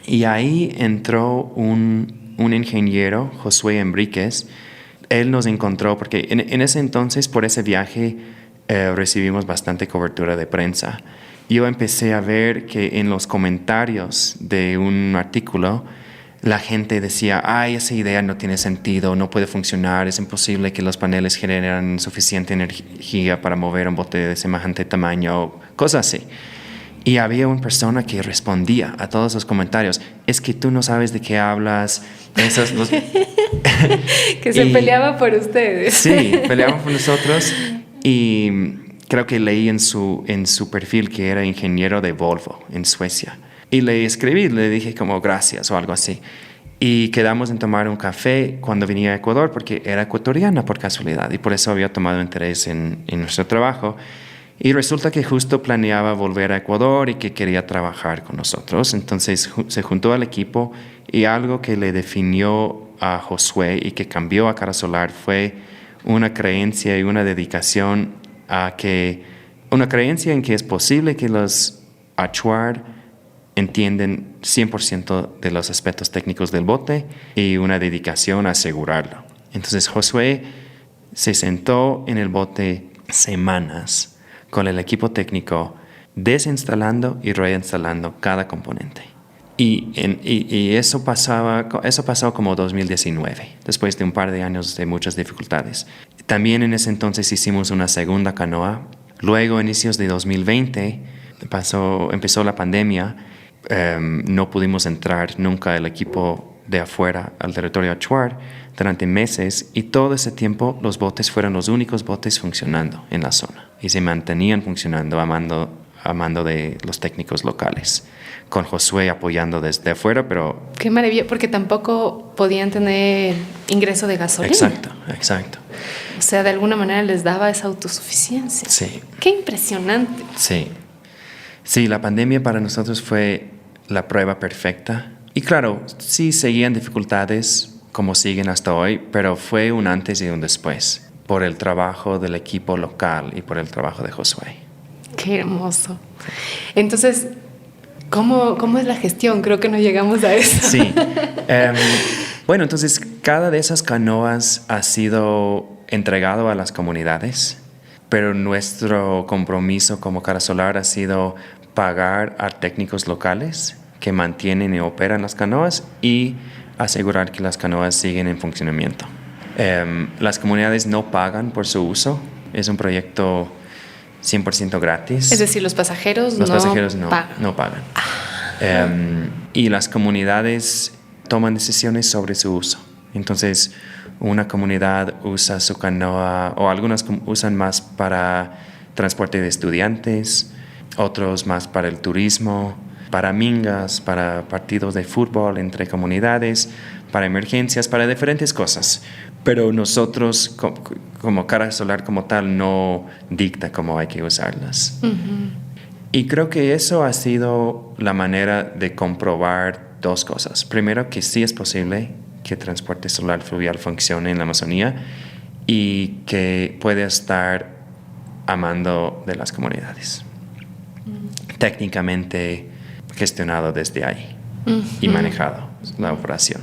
Y ahí entró un ingeniero, Josué Enríquez. Él nos encontró, porque en ese entonces, por ese viaje, recibimos bastante cobertura de prensa. Yo empecé a ver que en los comentarios de un artículo, la gente decía, ay, esa idea no tiene sentido, no puede funcionar, es imposible que los paneles generen suficiente energía para mover un bote de semejante tamaño, cosas así. Y había una persona que respondía a todos los comentarios, es que tú no sabes de qué hablas. Que se peleaba por ustedes. Sí, peleaban por nosotros. Y creo que leí en su perfil que era ingeniero de Volvo en Suecia. Y le escribí, le dije como gracias o algo así. Y quedamos en tomar un café cuando venía a Ecuador, porque era ecuatoriana por casualidad. Y por eso había tomado interés en nuestro trabajo. Y resulta que justo planeaba volver a Ecuador y que quería trabajar con nosotros. Entonces se juntó al equipo y algo que le definió a Josué y que cambió a Cara Solar fue una creencia y una dedicación una creencia en que es posible que los Achuar entienden 100% de los aspectos técnicos del bote y una dedicación a asegurarlo. Entonces Josué se sentó en el bote semanas con el equipo técnico, desinstalando y reinstalando cada componente. Y eso pasó como 2019, después de un par de años de muchas dificultades. También en ese entonces hicimos una segunda canoa. Luego, inicios de 2020, empezó la pandemia. No pudimos entrar nunca el equipo de afuera al territorio Achuar durante meses, y todo ese tiempo los botes fueron los únicos botes funcionando en la zona y se mantenían funcionando a mando de los técnicos locales, con Josué apoyando desde afuera, pero... Qué maravilla, porque tampoco podían tener ingreso de gasolina. Exacto. O sea, de alguna manera les daba esa autosuficiencia. Sí. Qué impresionante. Sí, la pandemia para nosotros fue la prueba perfecta. Y claro, sí seguían dificultades como siguen hasta hoy, pero fue un antes y un después por el trabajo del equipo local y por el trabajo de Josué. Qué hermoso. Entonces, ¿cómo es la gestión? Creo que no llegamos a eso. Sí. Bueno, entonces cada de esas canoas ha sido entregado a las comunidades, pero nuestro compromiso como Cara Solar ha sido pagar a técnicos locales que mantienen y operan las canoas y asegurar que las canoas siguen en funcionamiento. Las comunidades no pagan por su uso. Es un proyecto 100% gratis. Es decir, los pasajeros no pagan. Y las comunidades toman decisiones sobre su uso. Entonces, una comunidad usa su canoa, o algunas usan más para transporte de estudiantes, otros más para el turismo, para mingas, para partidos de fútbol entre comunidades, para emergencias, para diferentes cosas. Pero nosotros, como Cara Solar como tal, no dicta cómo hay que usarlas. Uh-huh. Y creo que eso ha sido la manera de comprobar dos cosas. Primero, que sí es posible que transporte solar fluvial funcione en la Amazonía y que puede estar a mando de las comunidades. Uh-huh. Técnicamente gestionado desde ahí. Uh-huh. Y manejado la operación.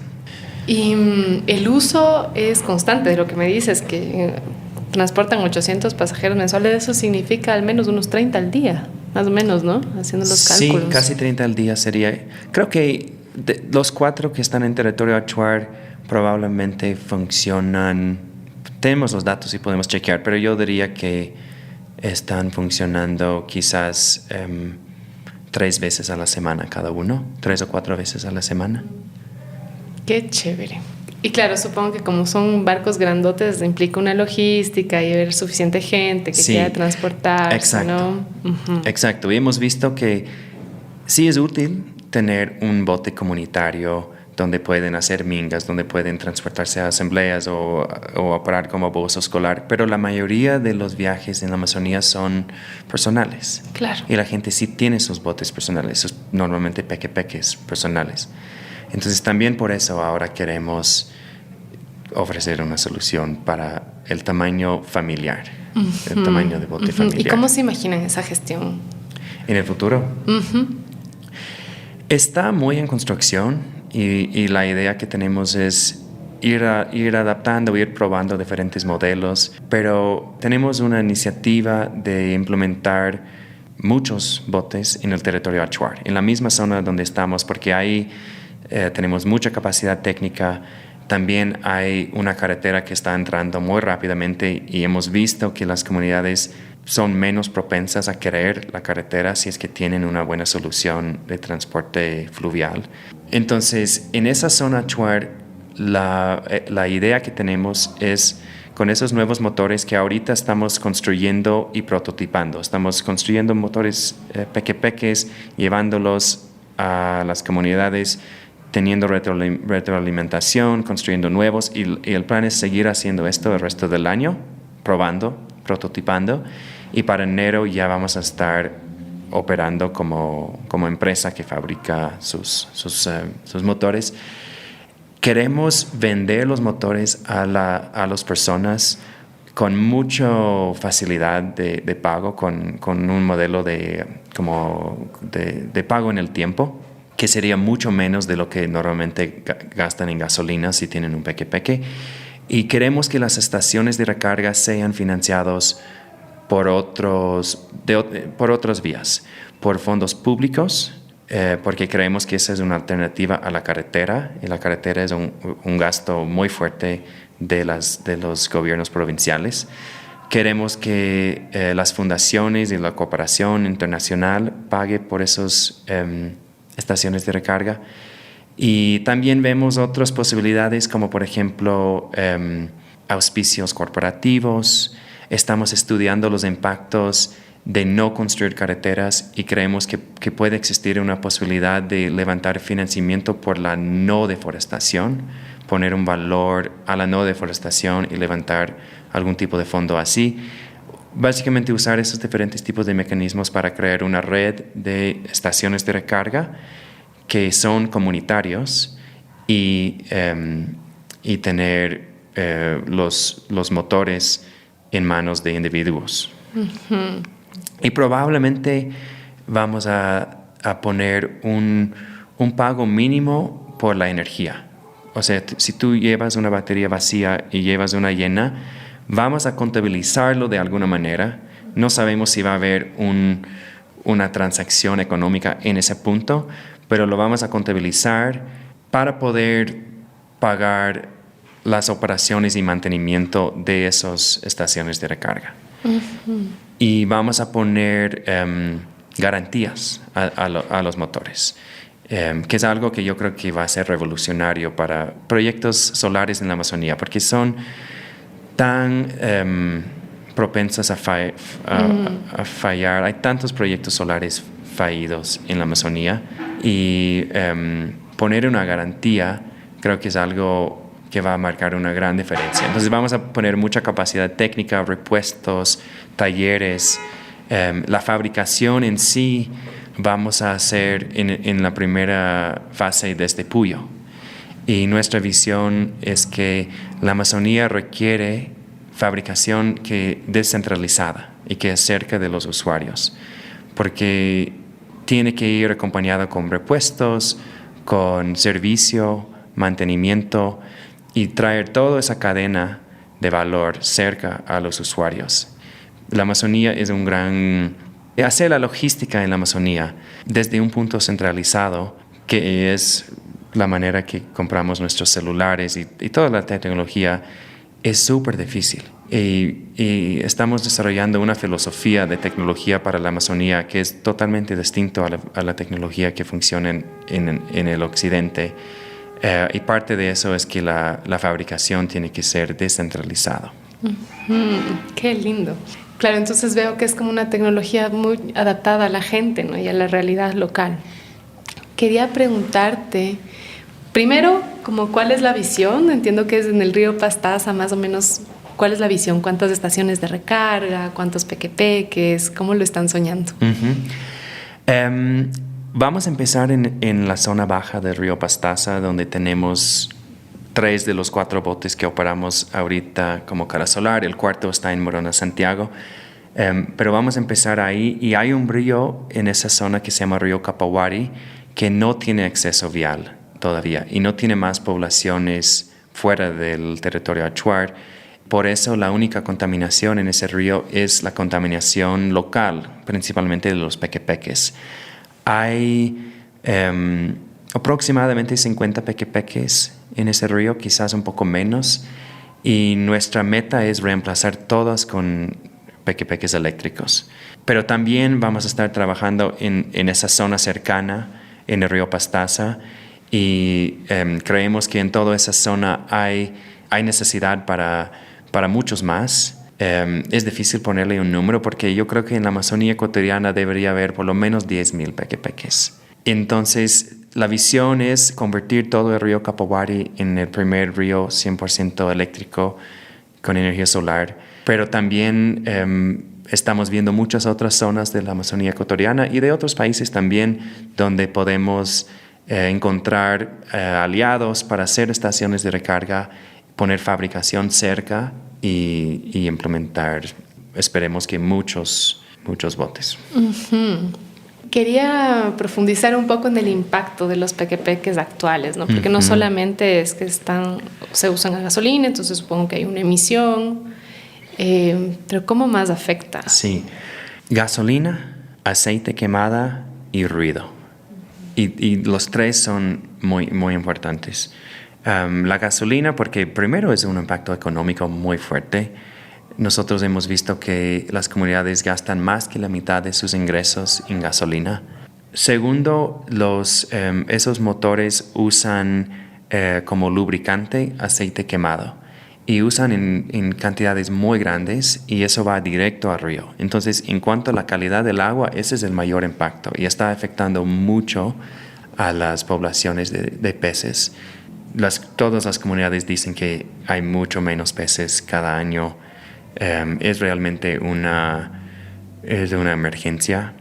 Y el uso es constante, de lo que me dices, que transportan 800 pasajeros mensuales. Eso significa al menos unos 30 al día, más o menos, ¿no? Haciendo los cálculos. Sí, casi 30 al día sería. Creo que los 4 que están en territorio Achuar probablemente funcionan. Tenemos los datos y podemos chequear, pero yo diría que están funcionando quizás 3 veces a la semana cada uno, 3 o 4 veces a la semana. Qué chévere. Y claro, supongo que como son barcos grandotes implica una logística y haber suficiente gente que quiera transportar. Exacto. ¿No? Uh-huh. Exacto. Y hemos visto que sí es útil tener un bote comunitario donde pueden hacer mingas, donde pueden transportarse a asambleas o operar como bozo escolar, pero la mayoría de los viajes en la Amazonía son personales. Claro. Y la gente sí tiene sus botes personales, sus normalmente peques personales. Entonces también por eso ahora queremos ofrecer una solución para el tamaño familiar, uh-huh. El tamaño de bote familiar. ¿Y cómo se imaginan esa gestión? ¿En el futuro? Uh-huh. Está muy en construcción y la idea que tenemos es ir adaptando, ir probando diferentes modelos, pero tenemos una iniciativa de implementar muchos botes en el territorio Achuar, en la misma zona donde estamos, porque hay tenemos mucha capacidad técnica. También hay una carretera que está entrando muy rápidamente y hemos visto que las comunidades son menos propensas a querer la carretera si es que tienen una buena solución de transporte fluvial. Entonces, en esa zona Chuar, la idea que tenemos es con esos nuevos motores que ahorita estamos construyendo y prototipando. Estamos construyendo motores pequepeques, llevándolos a las comunidades, teniendo retroalimentación, construyendo nuevos, y el plan es seguir haciendo esto el resto del año, probando, prototipando, y para enero ya vamos a estar operando como empresa que fabrica sus motores. Queremos vender los motores a las personas con mucha facilidad de pago, con un modelo de pago en el tiempo, que sería mucho menos de lo que normalmente gastan en gasolina si tienen un peque. Y queremos que las estaciones de recarga sean financiados por otras vías, por fondos públicos, porque creemos que esa es una alternativa a la carretera, y la carretera es un gasto muy fuerte de los gobiernos provinciales. Queremos que las fundaciones y la cooperación internacional pague por esas estaciones de recarga. Y también vemos otras posibilidades, como por ejemplo auspicios corporativos. Estamos estudiando los impactos de no construir carreteras y creemos que puede existir una posibilidad de levantar financiamiento por la no deforestación, poner un valor a la no deforestación y levantar algún tipo de fondo así. Básicamente usar esos diferentes tipos de mecanismos para crear una red de estaciones de recarga que son comunitarios y tener los motores en manos de individuos. Uh-huh. Y probablemente vamos a poner un pago mínimo por la energía. O sea, si tú llevas una batería vacía y llevas una llena, vamos a contabilizarlo de alguna manera. No sabemos si va a haber una transacción económica en ese punto, pero lo vamos a contabilizar para poder pagar las operaciones y mantenimiento de esas estaciones de recarga. Uh-huh. Y vamos a poner garantías a los motores, que es algo que yo creo que va a ser revolucionario para proyectos solares en la Amazonía, porque son tan propensas a fallar. Hay tantos proyectos solares fallidos en la Amazonía, y poner una garantía creo que es algo que va a marcar una gran diferencia. Entonces vamos a poner mucha capacidad técnica, repuestos, talleres, la fabricación en sí vamos a hacer en la primera fase desde Puyo. Y nuestra visión es que la Amazonía requiere fabricación descentralizada y que es cerca de los usuarios, porque tiene que ir acompañada con repuestos, con servicio, mantenimiento, y traer toda esa cadena de valor cerca a los usuarios. La Amazonía es hacer la logística en la Amazonía desde un punto centralizado, que es la manera que compramos nuestros celulares y toda la tecnología, es súper difícil. Y estamos desarrollando una filosofía de tecnología para la Amazonía que es totalmente distinto a la tecnología que funciona en el occidente. Y parte de eso es que la fabricación tiene que ser descentralizada. Uh-huh. Qué lindo. Claro, entonces veo que es como una tecnología muy adaptada a la gente, ¿no? Y a la realidad local. Quería preguntarte, primero, ¿cuál es la visión? Entiendo que es en el río Pastaza, más o menos. ¿Cuál es la visión? ¿Cuántas estaciones de recarga? ¿Cuántos pequepeques? ¿Cómo lo están soñando? Uh-huh. Vamos a empezar en la zona baja del río Pastaza, donde tenemos 3 de los 4 botes que operamos ahorita como Cara Solar. El cuarto está en Morona, Santiago. Pero vamos a empezar ahí, y hay un río en esa zona que se llama Río Capahuari, que no tiene acceso vial todavía y no tiene más poblaciones fuera del territorio achuar. Por eso la única contaminación en ese río es la contaminación local, principalmente de los pequepeques. Hay aproximadamente 50 pequepeques en ese río, quizás un poco menos. Y nuestra meta es reemplazar todas con pequepeques eléctricos. Pero también vamos a estar trabajando en esa zona cercana, en el río Pastaza, y creemos que en toda esa zona hay necesidad para muchos más. Es difícil ponerle un número porque yo creo que en la Amazonía ecuatoriana debería haber por lo menos 10,000 pequepeques. Entonces, la visión es convertir todo el río Capovari en el primer río 100% eléctrico con energía solar. Pero también estamos viendo muchas otras zonas de la Amazonía ecuatoriana y de otros países también donde podemos encontrar aliados para hacer estaciones de recarga, poner fabricación cerca y implementar, esperemos que muchos botes. Uh-huh. Quería profundizar un poco en el impacto de los pequepeques actuales, ¿no? Porque no solamente es que se usan a gasolina, entonces supongo que hay una emisión, pero ¿cómo más afecta? Sí, gasolina, aceite quemada y ruido. Y los tres son muy, muy importantes. La gasolina, porque primero es un impacto económico muy fuerte. Nosotros hemos visto que las comunidades gastan más que la mitad de sus ingresos en gasolina. Segundo, esos motores usan como lubricante aceite quemado y usan en cantidades muy grandes y eso va directo al río. Entonces, en cuanto a la calidad del agua, ese es el mayor impacto y está afectando mucho a las poblaciones de peces. Todas las comunidades dicen que hay mucho menos peces cada año. Es realmente una emergencia.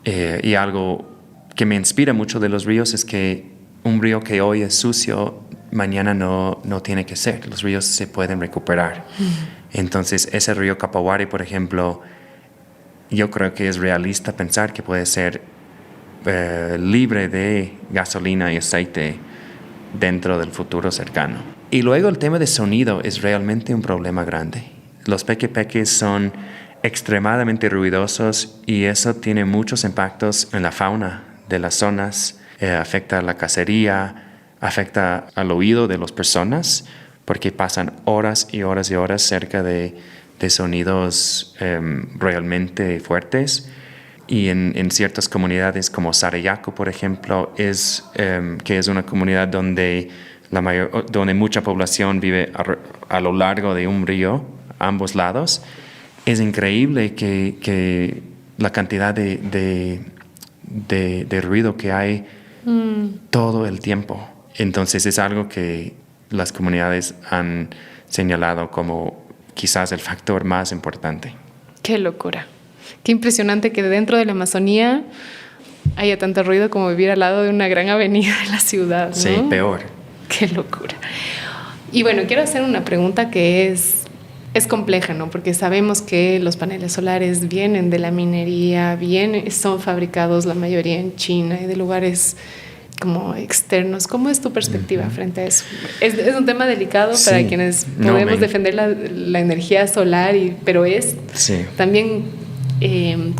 Y algo que me inspira mucho de los ríos es que un río que hoy es sucio, mañana no tiene que ser. Los ríos se pueden recuperar. Entonces, ese río Capovari, por ejemplo, yo creo que es realista pensar que puede ser libre de gasolina y aceite dentro del futuro cercano. Y luego el tema de sonido es realmente un problema grande. Los pequepeques son extremadamente ruidosos y eso tiene muchos impactos en la fauna de las zonas. Afecta a la cacería, afecta al oído de las personas porque pasan horas y horas y horas cerca de sonidos realmente fuertes. Y en ciertas comunidades como Sarayaco, por ejemplo, que es una comunidad donde mucha población vive a lo largo de un río, a ambos lados, es increíble que la cantidad de ruido que hay todo el tiempo. Entonces es algo que las comunidades han señalado como quizás el factor más importante. ¡Qué locura! Qué impresionante que dentro de la Amazonía haya tanto ruido como vivir al lado de una gran avenida de la ciudad, ¿no? Sí, peor. Qué locura. Y bueno, quiero hacer una pregunta que es compleja, ¿no? Porque sabemos que los paneles solares vienen de la minería, son fabricados la mayoría en China y de lugares como externos. ¿Cómo es tu perspectiva frente a eso? Es un tema delicado para quienes podemos defender la energía solar, pero es también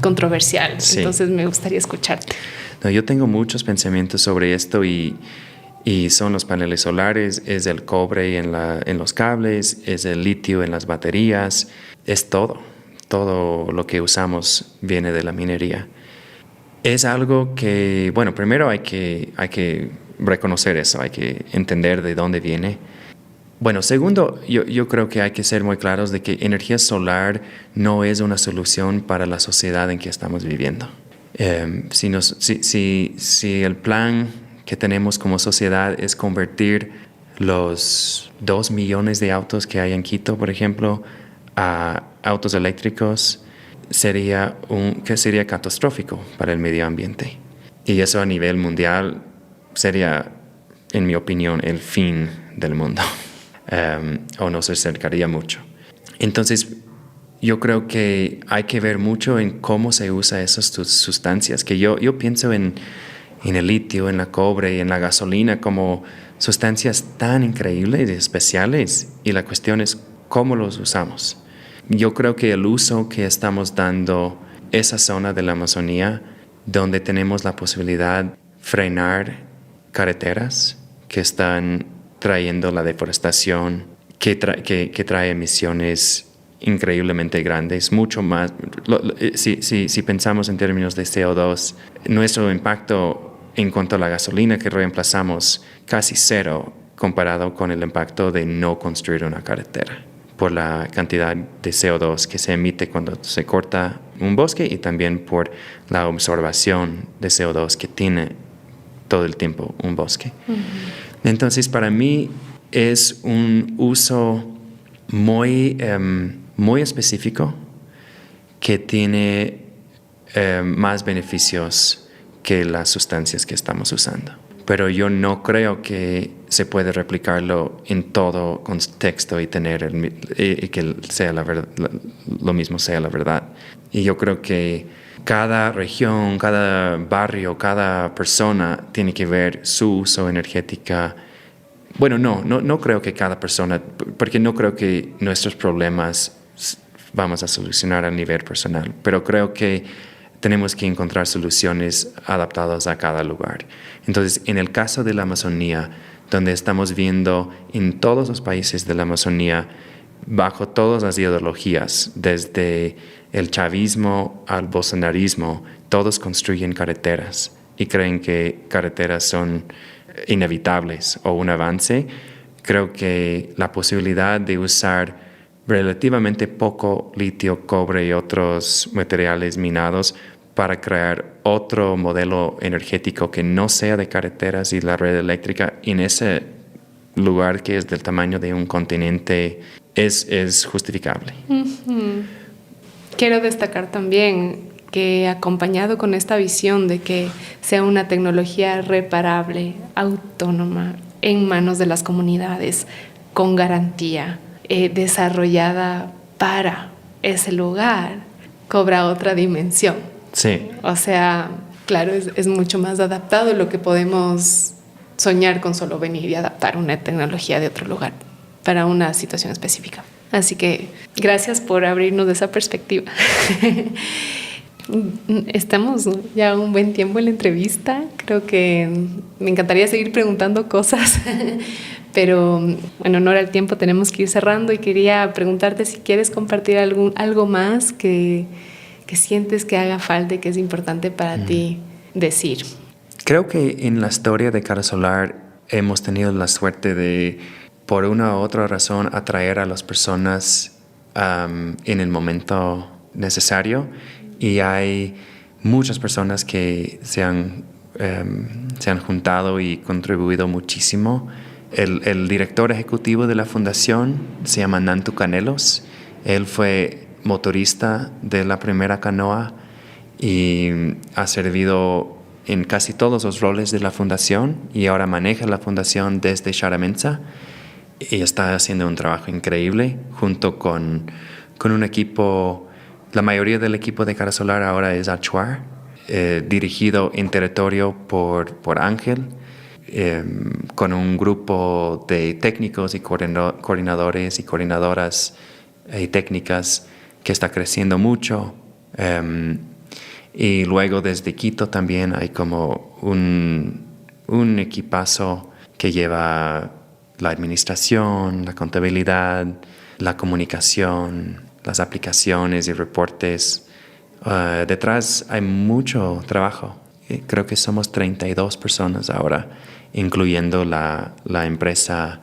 controversial. Sí. Entonces me gustaría escucharte. No, yo tengo muchos pensamientos sobre esto y son los paneles solares, es el cobre en los cables, es el litio en las baterías, es todo lo que usamos viene de la minería. Es algo que, bueno, primero hay que reconocer eso, hay que entender de dónde viene. Bueno, segundo, yo creo que hay que ser muy claros de que energía solar no es una solución para la sociedad en que estamos viviendo. Si el plan que tenemos como sociedad es convertir los 2 millones de autos que hay en Quito, por ejemplo, a autos eléctricos, sería catastrófico para el medio ambiente. Y eso a nivel mundial sería, en mi opinión, el fin del mundo. O nos acercaría mucho. Entonces, yo creo que hay que ver mucho en cómo se usa esas sustancias, que yo pienso en el litio, en la cobre y en la gasolina como sustancias tan increíbles y especiales, y la cuestión es cómo los usamos. Yo creo que el uso que estamos dando esa zona de la Amazonía, donde tenemos la posibilidad de frenar carreteras que están trayendo la deforestación, que trae emisiones increíblemente grandes, mucho más. Si pensamos en términos de CO2, nuestro impacto en cuanto a la gasolina que reemplazamos casi cero comparado con el impacto de no construir una carretera, por la cantidad de CO2 que se emite cuando se corta un bosque y también por la absorción de CO2 que tiene todo el tiempo un bosque. Uh-huh. Entonces, para mí es un uso muy específico que tiene más beneficios que las sustancias que estamos usando. Pero yo no creo que se puede replicarlo en todo contexto y tener y que sea lo mismo sea la verdad. Y yo creo que cada región, cada barrio, cada persona tiene que ver su uso energética. Bueno, no creo que cada persona, porque no creo que nuestros problemas vamos a solucionar a nivel personal, pero creo que tenemos que encontrar soluciones adaptadas a cada lugar. Entonces, en el caso de la Amazonía, donde estamos viendo en todos los países de la Amazonía, bajo todas las ideologías, desde el chavismo al bolsonarismo, todos construyen carreteras y creen que carreteras son inevitables o un avance. Creo que la posibilidad de usar relativamente poco litio, cobre y otros materiales minados para crear otro modelo energético que no sea de carreteras y la red eléctrica en ese lugar que es del tamaño de un continente es justificable. Uh-huh. Quiero destacar también que acompañado con esta visión de que sea una tecnología reparable, autónoma, en manos de las comunidades, con garantía, desarrollada para ese lugar, cobra otra dimensión. Sí. O sea, claro, es mucho más adaptado lo que podemos soñar con solo venir y adaptar una tecnología de otro lugar para una situación específica. Así que gracias por abrirnos de esa perspectiva. Estamos ya un buen tiempo en la entrevista. Creo que me encantaría seguir preguntando cosas, pero en honor al tiempo tenemos que ir cerrando y quería preguntarte si quieres compartir algo más que sientes que haga falta y que es importante para ti decir. Creo que en la historia de Cara Solar hemos tenido la suerte de, por una u otra razón, atraer a las personas en el momento necesario, y hay muchas personas que se han juntado y contribuido muchísimo. El director ejecutivo de la fundación se llama Nantu Canelos. Él fue motorista de la primera canoa y ha servido en casi todos los roles de la fundación, y ahora maneja la fundación desde Xara-Mentza y está haciendo un trabajo increíble junto con un equipo. La mayoría del equipo de Cara Solar ahora es Achuar, dirigido en territorio por Ángel, con un grupo de técnicos y coordinadores y coordinadoras y técnicas que está creciendo mucho. Y luego desde Quito también hay como un equipazo que lleva la administración, la contabilidad, la comunicación, las aplicaciones y reportes. Detrás hay mucho trabajo. Creo que somos 32 personas ahora, incluyendo la empresa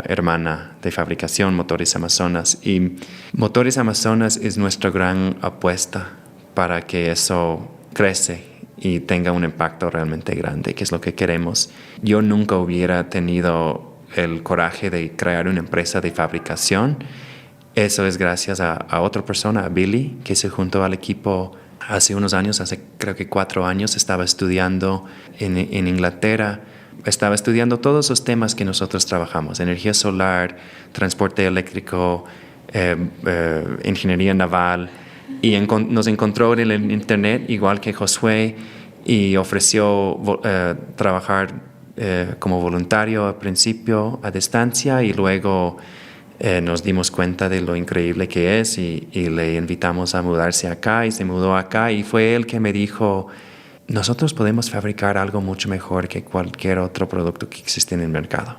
hermana de fabricación, Motores Amazonas. Y Motores Amazonas es nuestra gran apuesta para que eso crece y tenga un impacto realmente grande, que es lo que queremos. Yo nunca hubiera tenido el coraje de crear una empresa de fabricación. Eso es gracias a otra persona, a Billy, que se juntó al equipo hace unos años, hace creo que 4 años. Estaba estudiando en Inglaterra. Estaba estudiando todos los temas que nosotros trabajamos: energía solar, transporte eléctrico, ingeniería naval. Y nos encontró en el internet, igual que Josué, y ofreció trabajar como voluntario al principio a distancia, y luego nos dimos cuenta de lo increíble que es y le invitamos a mudarse acá, y se mudó acá, y fue él que me dijo: nosotros podemos fabricar algo mucho mejor que cualquier otro producto que existe en el mercado.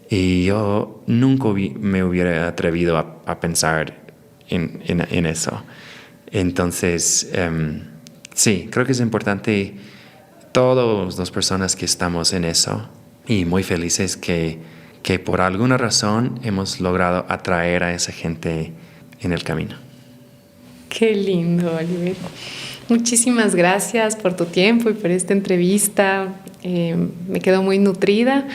Y yo nunca me hubiera atrevido a pensar en eso. Entonces, sí, creo que es importante todas las personas que estamos en eso y muy felices que por alguna razón hemos logrado atraer a esa gente en el camino. Qué lindo, Oliver. Muchísimas gracias por tu tiempo y por esta entrevista. Me quedo muy nutrida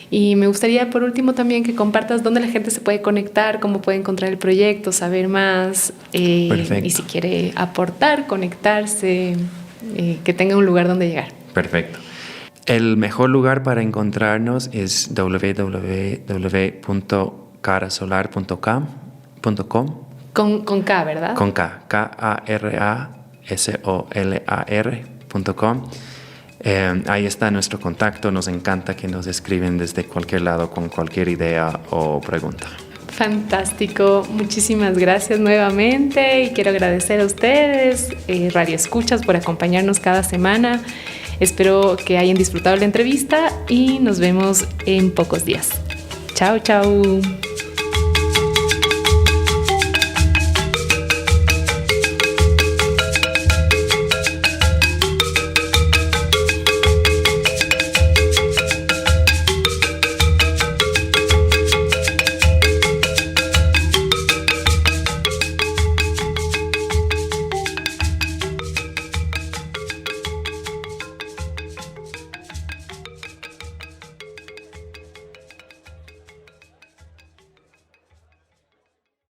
y me gustaría por último también que compartas dónde la gente se puede conectar, cómo puede encontrar el proyecto, saber más y si quiere aportar, conectarse, que tenga un lugar donde llegar. Perfecto. El mejor lugar para encontrarnos es www.carasolar.com. Con K, ¿verdad? Con K. Karasolar.com. Ahí está nuestro contacto. Nos encanta que nos escriben desde cualquier lado con cualquier idea o pregunta. Fantástico, muchísimas gracias nuevamente y quiero agradecer a ustedes, Radio Escuchas, por acompañarnos cada semana. Espero que hayan disfrutado la entrevista y nos vemos en pocos días. Chao, chao.